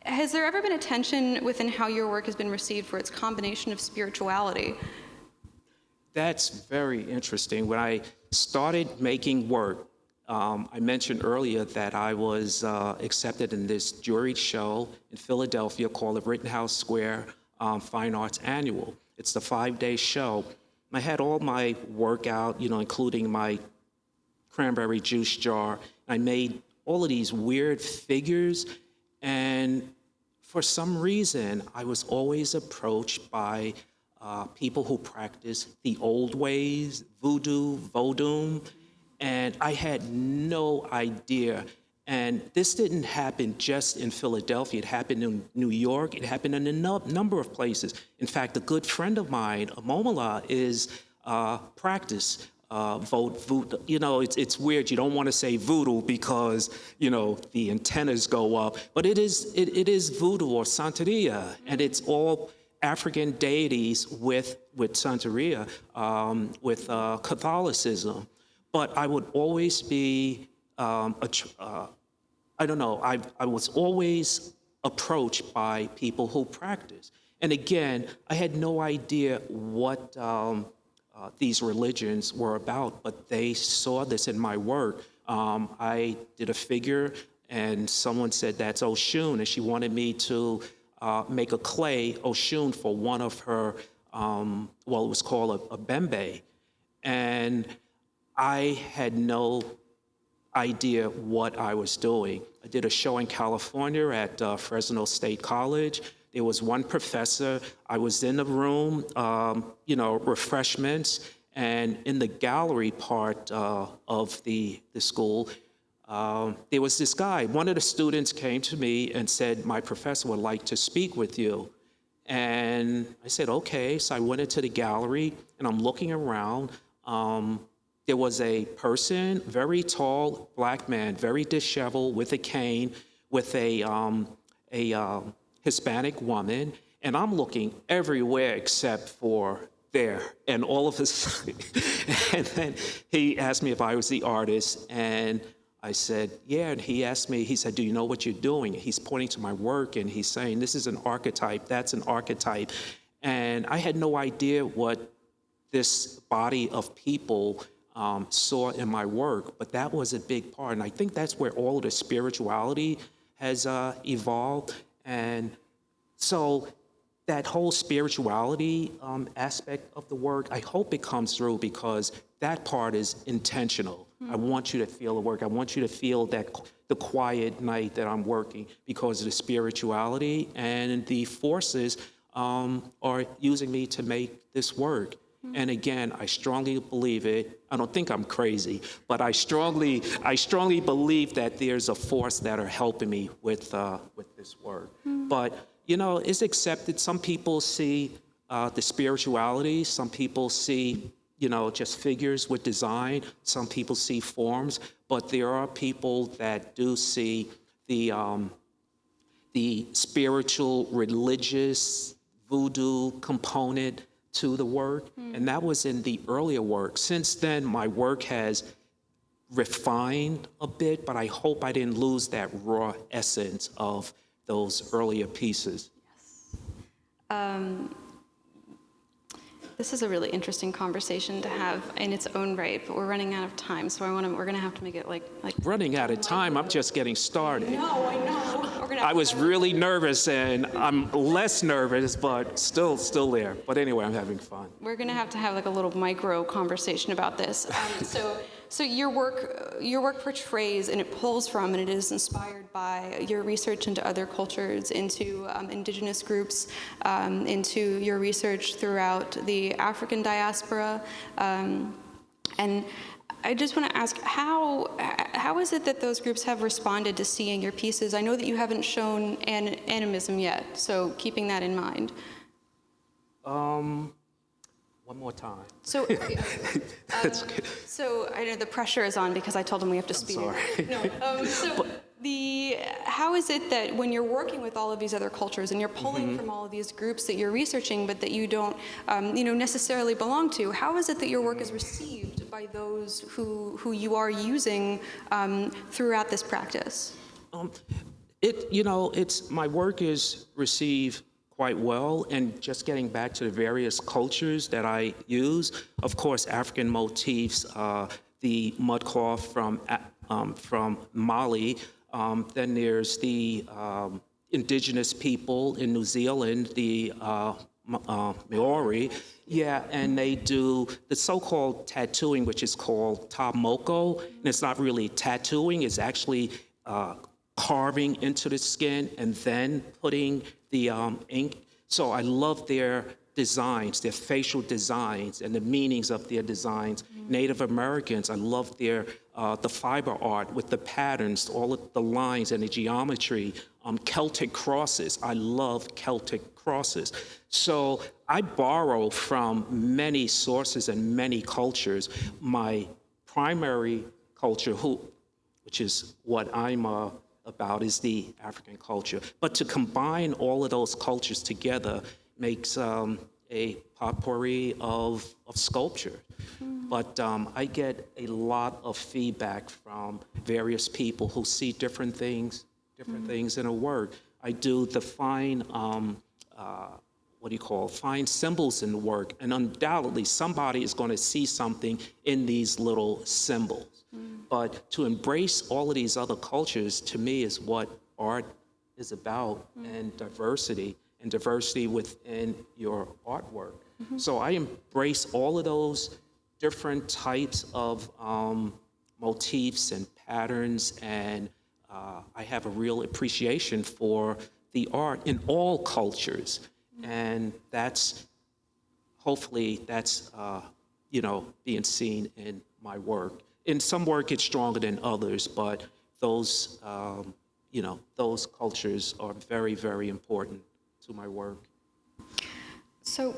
Speaker 2: has there ever been a tension within how your work has been received for its combination of spirituality?
Speaker 3: That's very interesting. When I started making work, I mentioned earlier that I was accepted in this juried show in Philadelphia called the Rittenhouse Square Fine Arts Annual. It's the 5-day show. I had all my work out, including my cranberry juice jar. I made all of these weird figures, and for some reason, I was always approached by people who practice the old ways, voodoo, vodou, and I had no idea. And this didn't happen just in Philadelphia. It happened in New York. It happened in a number of places. In fact, a good friend of mine, Momola, is practice voodoo. It's weird. You don't want to say voodoo because the antennas go up. But it is voodoo or Santeria, and it's all African deities with Santeria, with Catholicism. But I would always be I don't know, I was always approached by people who practice. And again, I had no idea what these religions were about, but they saw this in my work. I did a figure, and someone said, that's Oshun, and she wanted me to make a clay Oshun for one of her, it was called a bembe. And I had no idea what I was doing. I did a show in California at Fresno State College. There was one professor. I was in the room, refreshments, and in the gallery part of the school, there was this guy. One of the students came to me and said, my professor would like to speak with you. And I said, okay. So I went into the gallery, and I'm looking around. There was a person, very tall black man, very disheveled, with a cane, with a Hispanic woman, and I'm looking everywhere except for there. And all of a sudden, and then he asked me if I was the artist, and I said, yeah. And he asked me, he said, do you know what you're doing? He's pointing to my work, and he's saying, this is an archetype, that's an archetype. And I had no idea what this body of people saw in my work, but that was a big part. And I think that's where all of the spirituality has evolved. And so that whole spirituality aspect of the work, I hope it comes through, because that part is intentional. I want you to feel the work. I want you to feel that the quiet night that I'm working, because of the spirituality, and the forces are using me to make this work. And again, I strongly believe it. I don't think I'm crazy, but I strongly believe that there's a force that are helping me with this work. But it's accepted. Some people see the spirituality. Some people see just figures with design. Some people see forms. But there are people that do see the spiritual, religious, voodoo component to the work, and that was in the earlier work. Since then, my work has refined a bit, but I hope I didn't lose that raw essence of those earlier pieces.
Speaker 2: Yes. This is a really interesting conversation to have in its own right, but we're running out of time, so we're gonna have to make it like
Speaker 3: running out of time. I'm just getting started.
Speaker 2: No, I know.
Speaker 3: I was really nervous, and I'm less nervous, but still there. But anyway, I'm having fun.
Speaker 2: We're gonna have to have like a little micro conversation about this. So your work portrays, and it pulls from, and it is inspired by your research into other cultures, into indigenous groups, into your research throughout the African diaspora, and I just want to ask, how is it that those groups have responded to seeing your pieces? I know that you haven't shown Animism yet, so keeping that in mind.
Speaker 3: One more time.
Speaker 2: So, so I know the pressure is on because I told him we have to speed.
Speaker 3: Sorry.
Speaker 2: No. How is it that when you're working with all of these other cultures and you're pulling from all of these groups that you're researching but that you don't necessarily belong to, how is it that your work is received by those who you are using throughout this practice?
Speaker 3: My work is received quite well, and just getting back to the various cultures that I use, of course, African motifs, the mudcloth from Mali. Then there's the indigenous people in New Zealand, the Maori. Yeah, and they do the so-called tattooing, which is called tamoko. And it's not really tattooing, it's actually carving into the skin and then putting the ink. So I love their designs, their facial designs, and the meanings of their designs. Native Americans, I love their the fiber art with the patterns, all of the lines and the geometry. Celtic crosses, I love Celtic crosses. So I borrow from many sources and many cultures. My primary culture, which is what I'm about, is the African culture. But to combine all of those cultures together makes a potpourri of sculpture. But I get a lot of feedback from various people who see different things in a work. I do the fine, fine symbols in the work, and undoubtedly somebody is going to see something in these little symbols. But to embrace all of these other cultures, to me, is what art is about, and diversity within your artwork. So I embrace all of those different types of motifs and patterns, and I have a real appreciation for the art in all cultures. And hopefully that's being seen in my work. In some work it's stronger than others, but those cultures are very, very important to my work.
Speaker 2: So,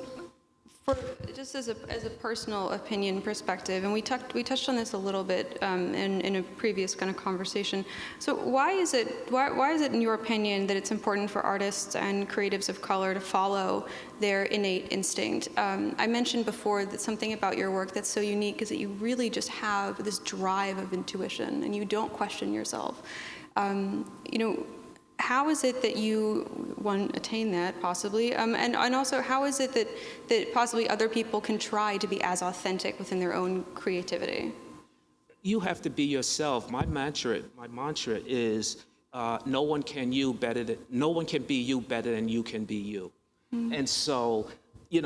Speaker 2: just as a personal opinion perspective, and we touched on this a little bit in a previous kind of conversation. So why is it in your opinion that it's important for artists and creatives of color to follow their innate instinct? I mentioned before that something about your work that's so unique is that you really just have this drive of intuition, and you don't question yourself. How is it that you, attain that, possibly? And also, how is it that possibly other people can try to be as authentic within their own creativity?
Speaker 3: You have to be yourself. My mantra is, no one can be you better than you can be you. And so,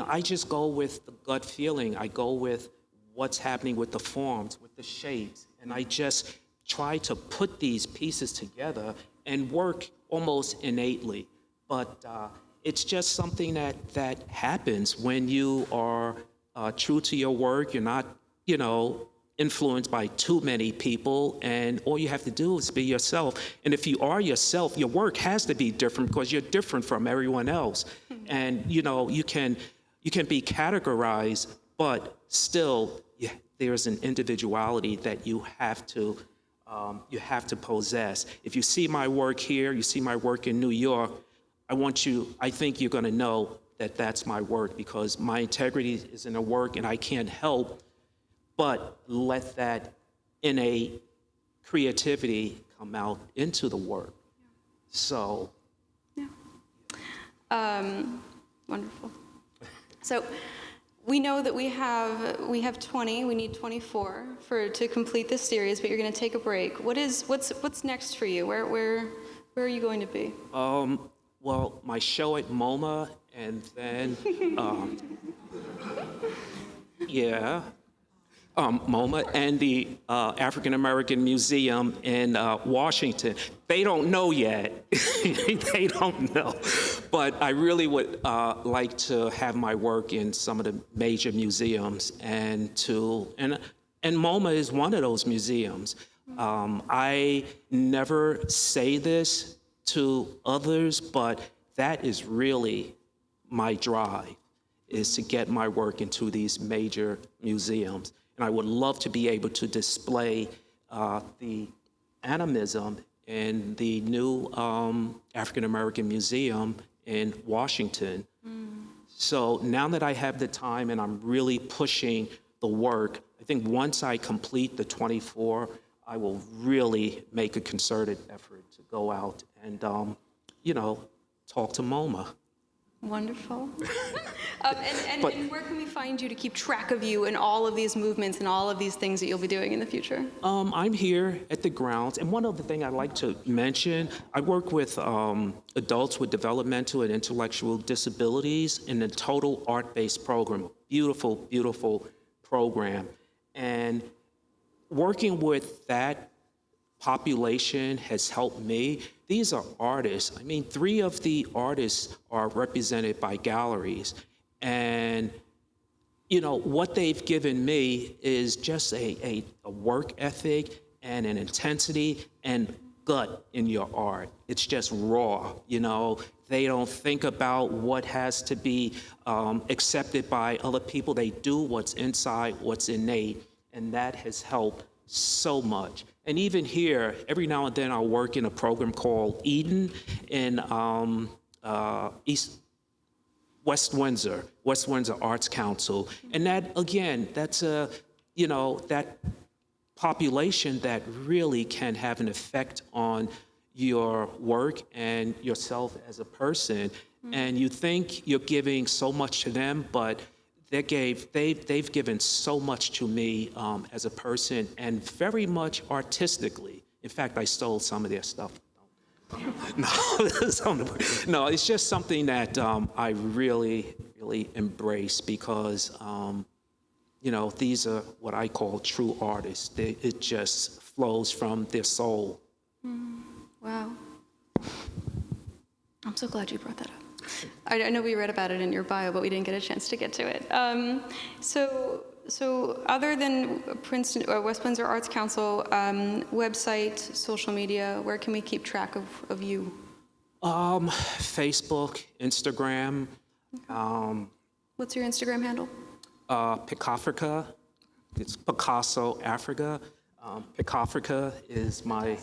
Speaker 3: I just go with the gut feeling. I go with what's happening with the forms, with the shapes, and I just try to put these pieces together and work almost innately. But it's just something that happens when you are true to your work. You're not, influenced by too many people, and all you have to do is be yourself. And if you are yourself, your work has to be different because you're different from everyone else. And you can be categorized, but still there's an individuality that you have to possess. If you see my work here, you see my work in New York, I think you're going to know that that's my work, because my integrity is in the work, and I can't help but let that innate creativity come out into the work. So. Yeah.
Speaker 2: Wonderful. So. We know that we have 20. We need 24 to complete this series. But you're going to take a break. What's next for you? Where are you going to be?
Speaker 3: Well, my show at MoMA, and then MoMA and the African American Museum in Washington. They don't know yet. They don't know. But I really would like to have my work in some of the major museums, and MoMA is one of those museums. I never say this to others, but that is really my drive, is to get my work into these major museums. And I would love to be able to display the animism in the new African American Museum in Washington. So now that I have the time and I'm really pushing the work, I think once I complete the 24, I will really make a concerted effort to go out and, talk to MoMA.
Speaker 2: Wonderful. And where can we find you to keep track of you and all of these movements and all of these things that you'll be doing in the future?
Speaker 3: I'm here at the grounds, and one other thing I'd like to mention, I work with adults with developmental and intellectual disabilities in a total art-based program, beautiful, beautiful program. And working with that population has helped me. These are artists. I mean, 3 of the artists are represented by galleries. And, what they've given me is just a work ethic and an intensity and gut in your art. It's just raw, They don't think about what has to be accepted by other people. They do what's inside, what's innate, and that has helped so much. And even here, every now and then I'll work in a program called Eden in West Windsor Arts Council. And that, again, that's that population that really can have an effect on your work and yourself as a person. And you think you're giving so much to them, but they've given so much to me as a person, and very much artistically. In fact, I stole some of their stuff. No, it's just something that I really, really embrace because, these are what I call true artists. It just flows from their soul.
Speaker 2: Wow. I'm so glad you brought that up. I know we read about it in your bio, but we didn't get a chance to get to it. So other than Princeton or West Windsor Arts Council, website, social media, where can we keep track of you?
Speaker 3: Facebook, Instagram.
Speaker 2: What's your Instagram handle?
Speaker 3: Picafrica. It's Picasso Africa. Picafrica is my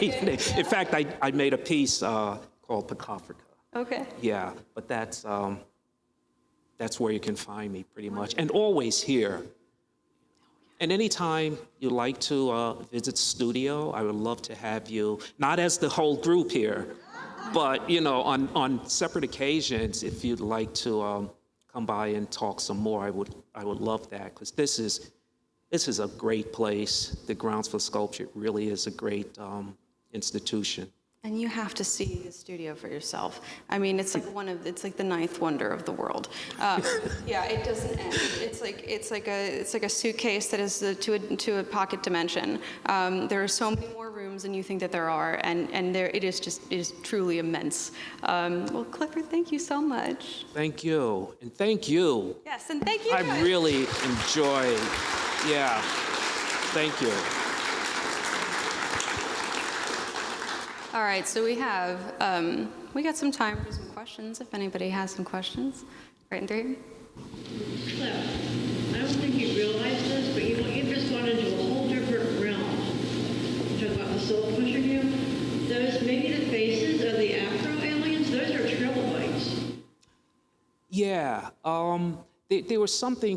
Speaker 3: name. In fact, I made a piece called Picafrica.
Speaker 2: Okay.
Speaker 3: Yeah, but that's where you can find me pretty much, and always here. And anytime you'd like to visit the studio, I would love to have you, not as the whole group here, but on separate occasions, if you'd like to come by and talk some more, I would love that, because this is a great place. The Grounds for Sculpture really is a great institution.
Speaker 2: And you have to see the studio for yourself. I mean, it's like the ninth wonder of the world. Yeah, it doesn't end. It's like a suitcase that is to a pocket dimension. There are so many more rooms than you think that there are, and it is truly immense. Well, Clifford, thank you so much.
Speaker 3: Thank you, and thank you.
Speaker 2: Yes, and thank you.
Speaker 3: I really enjoy. Yeah, thank you.
Speaker 2: All right, so we got some time for some questions, if anybody has some questions. Right in through here.
Speaker 4: Cliff, I don't think you realize this, but you've just gone into a whole different realm. Talk about the soul pushing you. Those, maybe the faces of the Afro-aliens, those are trilobites.
Speaker 3: Yeah, there was something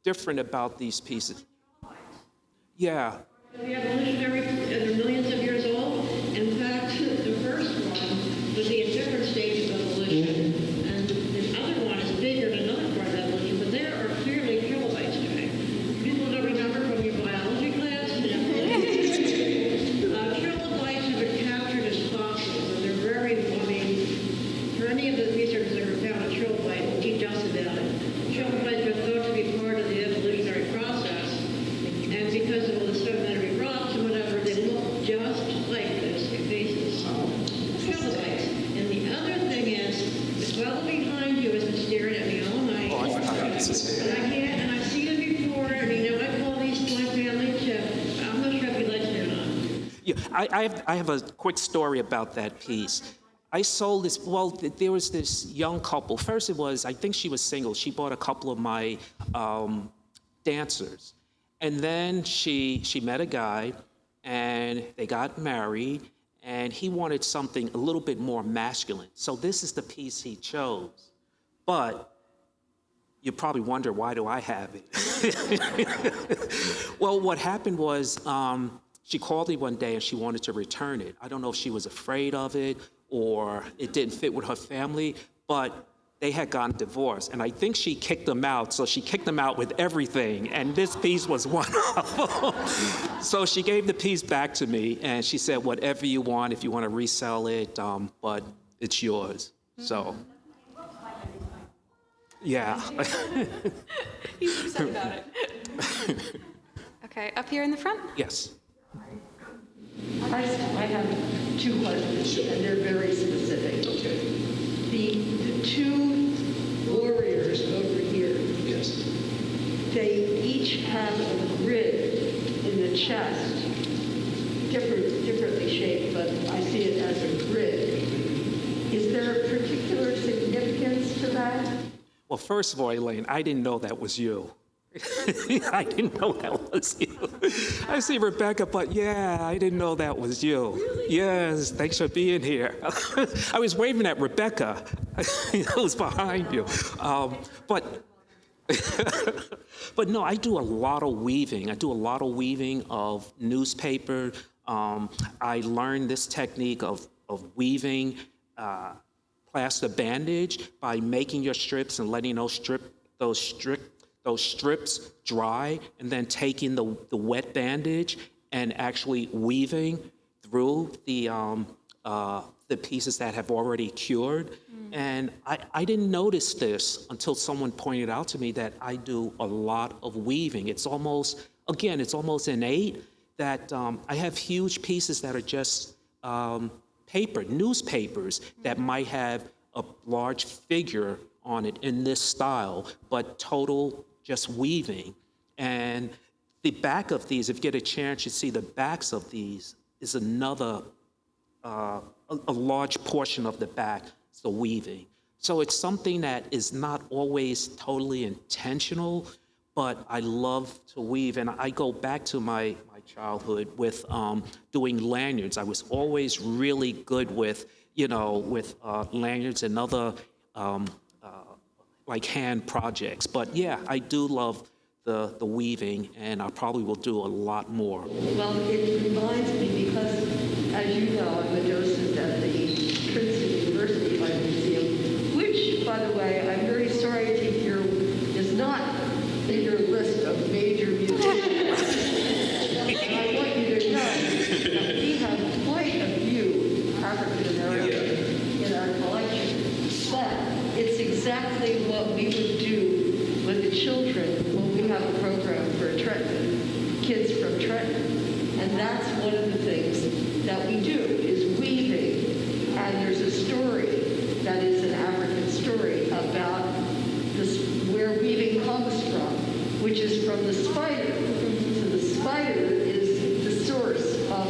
Speaker 3: different about these pieces. Yeah.
Speaker 4: The evolutionary, they're millions of years old. In fact, the first one was the different stage of evolution, and the other one is bigger than another part of evolution, but there are clearly trilobites to me. People don't remember from your biology class. Trilobites have been captured as fossils, and they're for any of the researchers that ever found a trilobite will teach us about it. Trilobites are thought to be part of the evolutionary process, and because of all the sedimentary rocks and whatever, they look just like those faces. Trilobites. And the other thing is, the fellow behind you has been staring at me all night. And I've seen him before, and I call these my family too. I'm not sure if he likes me or not.
Speaker 3: Yeah, I have a quick story about that piece. I sold this, there was this young couple. First it was, I think she was single. She bought a couple of my dancers. And then she met a guy, and they got married, and he wanted something a little bit more masculine. So this is the piece he chose. But you probably wonder, why do I have it? Well, what happened was she called me one day and she wanted to return it. I don't know if she was afraid of it or it didn't fit with her family, but they had gotten divorced. And I think she kicked them out. So she kicked them out with everything. And this piece was one of them. So she gave the piece back to me and she said, whatever you want, if you want to resell it, but it's yours. So. Yeah.
Speaker 2: He's upset about it. Okay, up here in the front?
Speaker 3: Yes.
Speaker 5: I have two questions, and they're very specific.
Speaker 3: Okay.
Speaker 5: The two warriors over here,
Speaker 3: Yes.
Speaker 5: they each have a grid in the chest, differently shaped, but I see it as a grid. Is there a particular significance to that?
Speaker 3: Well, first of all, Elaine, I didn't know that was you. I didn't know that was you. I see Rebecca, but yeah, I didn't know that was you. Really? Yes, thanks for being here. I was waving at Rebecca, who's behind you. But no, I do a lot of weaving. I do a lot of weaving of newspaper. I learned this technique of weaving plaster bandage by making your strips and letting those strips dry, and then taking the wet bandage and actually weaving through the pieces that have already cured. And I didn't notice this until someone pointed out to me that I do a lot of weaving. It's almost innate that I have huge pieces that are just newspapers that might have a large figure on it in this style, but total just weaving. And the back of these, if you get a chance to see the backs of these, is another, a large portion of the back, is the weaving. So it's something that is not always totally intentional, but I love to weave. And I go back to my childhood with doing lanyards. I was always really good with, lanyards and other like hand projects. But yeah, I do love the weaving, and I probably will do a lot more.
Speaker 5: Well, it reminds me, because as you know, I'm a docent at the Princeton University Art Museum, which, by the way, I'm very sorry to hear is not in your list of major museums. And I want you to know that we have quite a few African Americans in our collection. But it's exactly what we would do with the children when we have a program for Trenton, kids from Trenton. And that's one of the things that we do, is weaving. And there's a story that is an African story about this, where weaving comes from, which is from the spider. So the spider is the source of,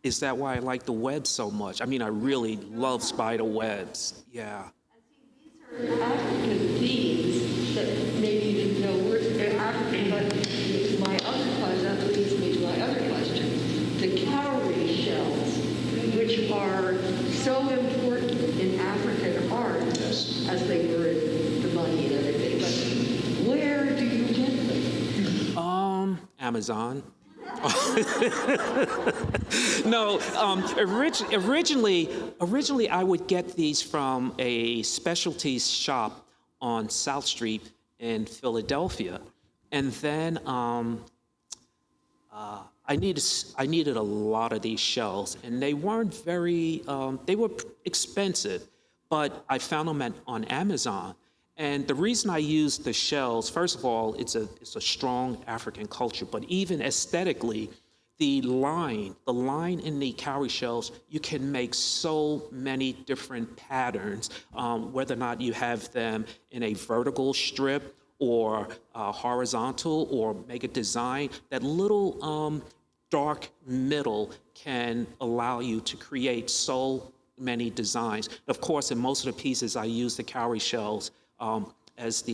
Speaker 3: Is that why I like the web so much? I mean, I really love spider webs. Yeah.
Speaker 5: African themes that maybe you didn't know were African, but my other question, that leads me to my other question. The cowrie shells, which are so important in African art, as they were in the money and everything, but where do you get them?
Speaker 3: Amazon. No, originally I would get these from a specialties shop on South Street in Philadelphia, and then I needed a lot of these shells, and they weren't very, they were expensive, but I found them on Amazon. And the reason I use the shells, first of all, it's a strong African culture, but even aesthetically, the line in the cowrie shells, you can make so many different patterns, whether or not you have them in a vertical strip or horizontal, or make a design. That little dark middle can allow you to create so many designs. Of course, in most of the pieces, I use the cowrie shells as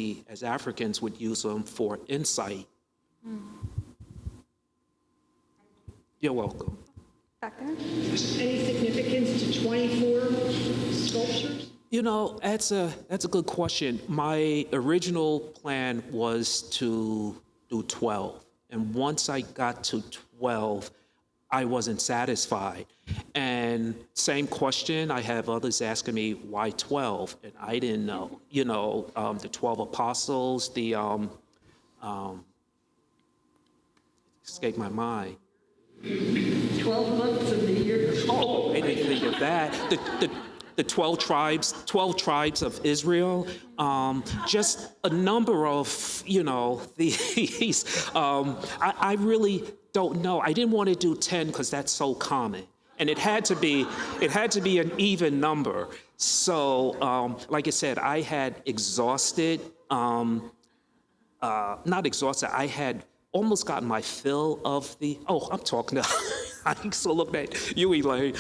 Speaker 3: Africans would use them for insight. You're welcome.
Speaker 2: Back there?
Speaker 4: Any significance to 24 sculptures?
Speaker 3: You know, that's a good question. My original plan was to do 12. And once I got to 12, I wasn't satisfied. And same question, I have others asking me, why 12? And I didn't know. You know, the 12 apostles, escaped my mind.
Speaker 5: 12 months of the year.
Speaker 3: Oh, I didn't think of that. The 12 tribes of Israel, just a number of, you know, these. I really don't know. I didn't want to do 10 because that's so common, and it had to be an even number. So, like I said, I had exhausted, not exhausted. I had almost gotten my fill of the. Oh, I'm talking to. I'm still looking at you, Elaine.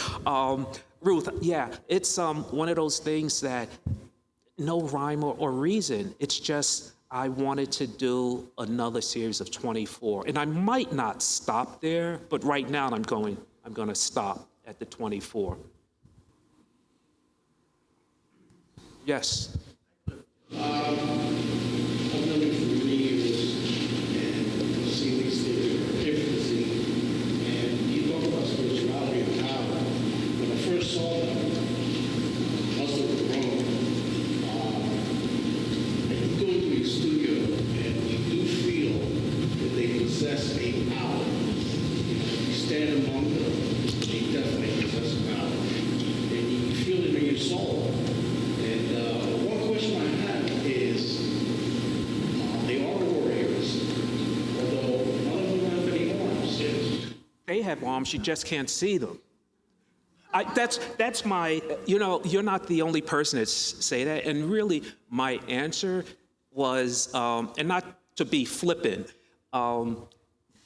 Speaker 3: Ruth, yeah, it's one of those things that no rhyme or reason. It's just I wanted to do another series of 24, and I might not stop there, but right now I'm going to stop at the 24. Yes.
Speaker 6: I've known you for many years and seen these things in their infancy. And you talk about spirituality and power. When I first saw them, must have grown. And you go into your studio and you do feel that they possess a power. If you stand among them, they definitely possess power. And you feel it in your soul. And one question I have is, they are warriors, although none of them have any arms.
Speaker 3: They have arms, you just can't see them. That's my, you know, you're not the only person that say that. And really, my answer was, and not to be flippant,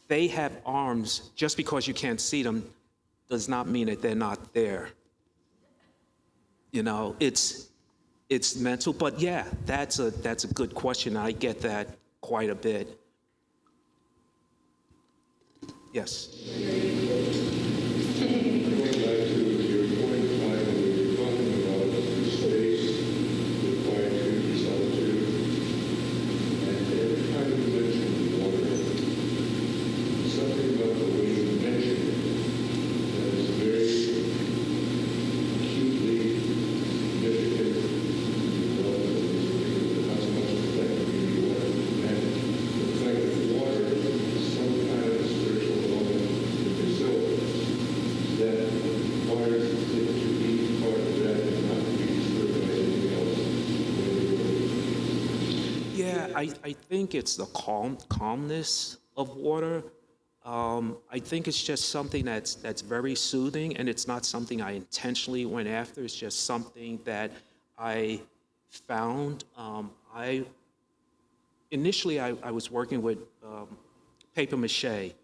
Speaker 3: they have arms. Just because you can't see them does not mean that they're not there. You know, it's mental, but yeah, that's a good question. I get that quite a bit. Yes.
Speaker 7: Going back to your point of time when we were talking about the space, the quietude, the solitude, and every time you mention water, something about the way you mention it that is very acutely significant to what not so much the fact that you water, and the fact that water is some kind of spiritual element in yourself that requires it to be part of that and not to be disturbed by anything else.
Speaker 3: Yeah, I think it's the calmness of water. I think it's just something that's very soothing, and it's not something I intentionally went after. It's just something that I found. Initially I was working with paper mache,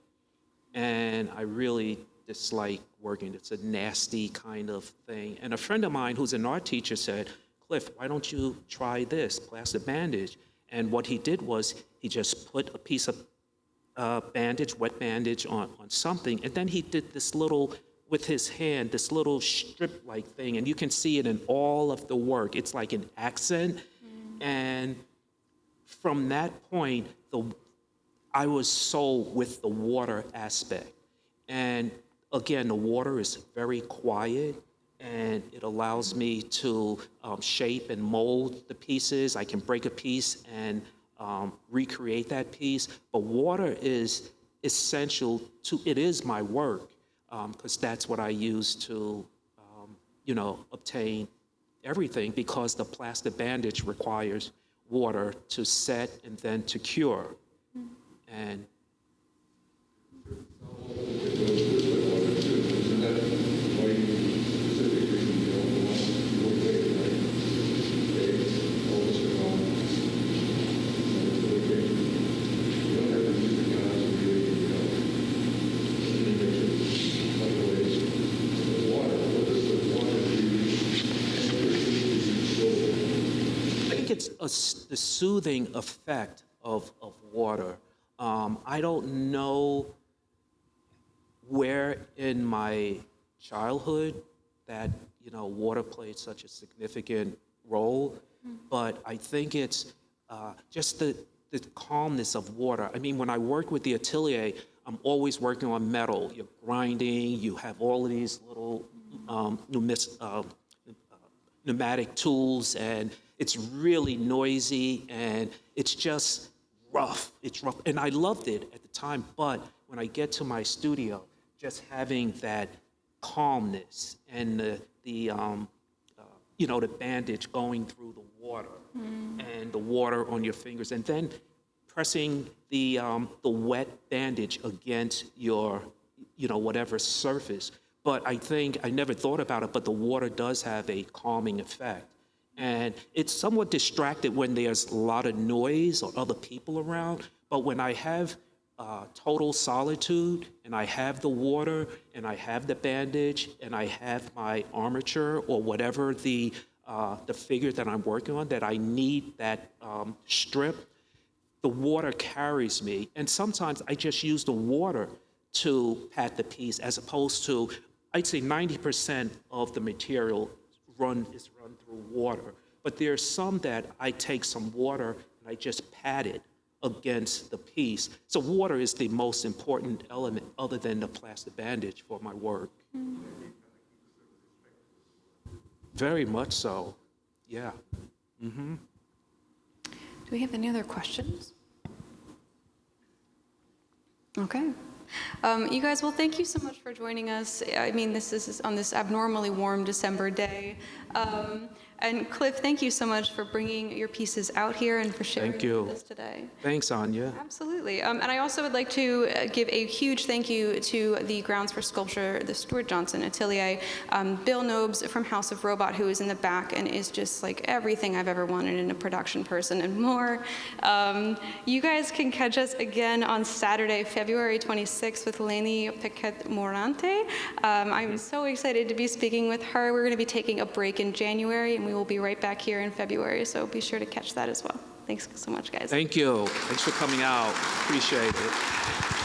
Speaker 3: and I really dislike working. It's a nasty kind of thing. And a friend of mine who's an art teacher said, Cliff, why don't you try this, plaster bandage? And what he did was he just put a piece of bandage, wet bandage on something, and then he did this little, with his hand, this little strip-like thing, and you can see it in all of the work. It's like an accent. And from that point, I was sold with the water aspect. And again, the water is very quiet, and it allows me to shape and mold the pieces. I can break a piece and recreate that piece. But water is essential to, it is my work, because that's what I use to, obtain everything, because the plastic bandage requires water to set and then to cure. And it's the soothing effect of water. I don't know where in my childhood that, water played such a significant role, but I think it's just the calmness of water. I mean, when I work with the Atelier, I'm always working on metal. You're grinding, you have all of these little pneumatic tools, and it's really noisy, and it's just rough. It's rough, and I loved it at the time, but when I get to my studio, just having that calmness and the bandage going through the water and the water on your fingers, and then pressing the wet bandage against your, whatever surface. But I think, I never thought about it, but the water does have a calming effect. And it's somewhat distracted when there's a lot of noise or other people around, but when I have total solitude, and I have the water, and I have the bandage, and I have my armature or whatever the figure that I'm working on, that I need that strip, the water carries me. And sometimes I just use the water to pat the piece, as opposed to, I'd say 90% of the material is run through water. But there's some that I take some water and I just pat it against the piece. So water is the most important element other than the plastic bandage for my work. Very much so, yeah.
Speaker 2: Do we have any other questions? Okay. You guys, well, thank you so much for joining us. I mean, this is on this abnormally warm December day. And Cliff, thank you so much for bringing your pieces out here and for sharing with us today.
Speaker 3: Thanks, Anya.
Speaker 2: Absolutely. And I also would like to give a huge thank you to the Grounds for Sculpture, the Stuart Johnson Atelier, Bill Nobes from House of Robot, who is in the back and is just like everything I've ever wanted in a production person and more. You guys can catch us again on Saturday, February 26th with Leni Piquet-Morante. I'm so excited to be speaking with her. We're going to be taking a break in January, and we will be right back here in February, so be sure to catch that as well. Thanks so much, guys.
Speaker 3: Thank you. Thanks for coming out. Appreciate it.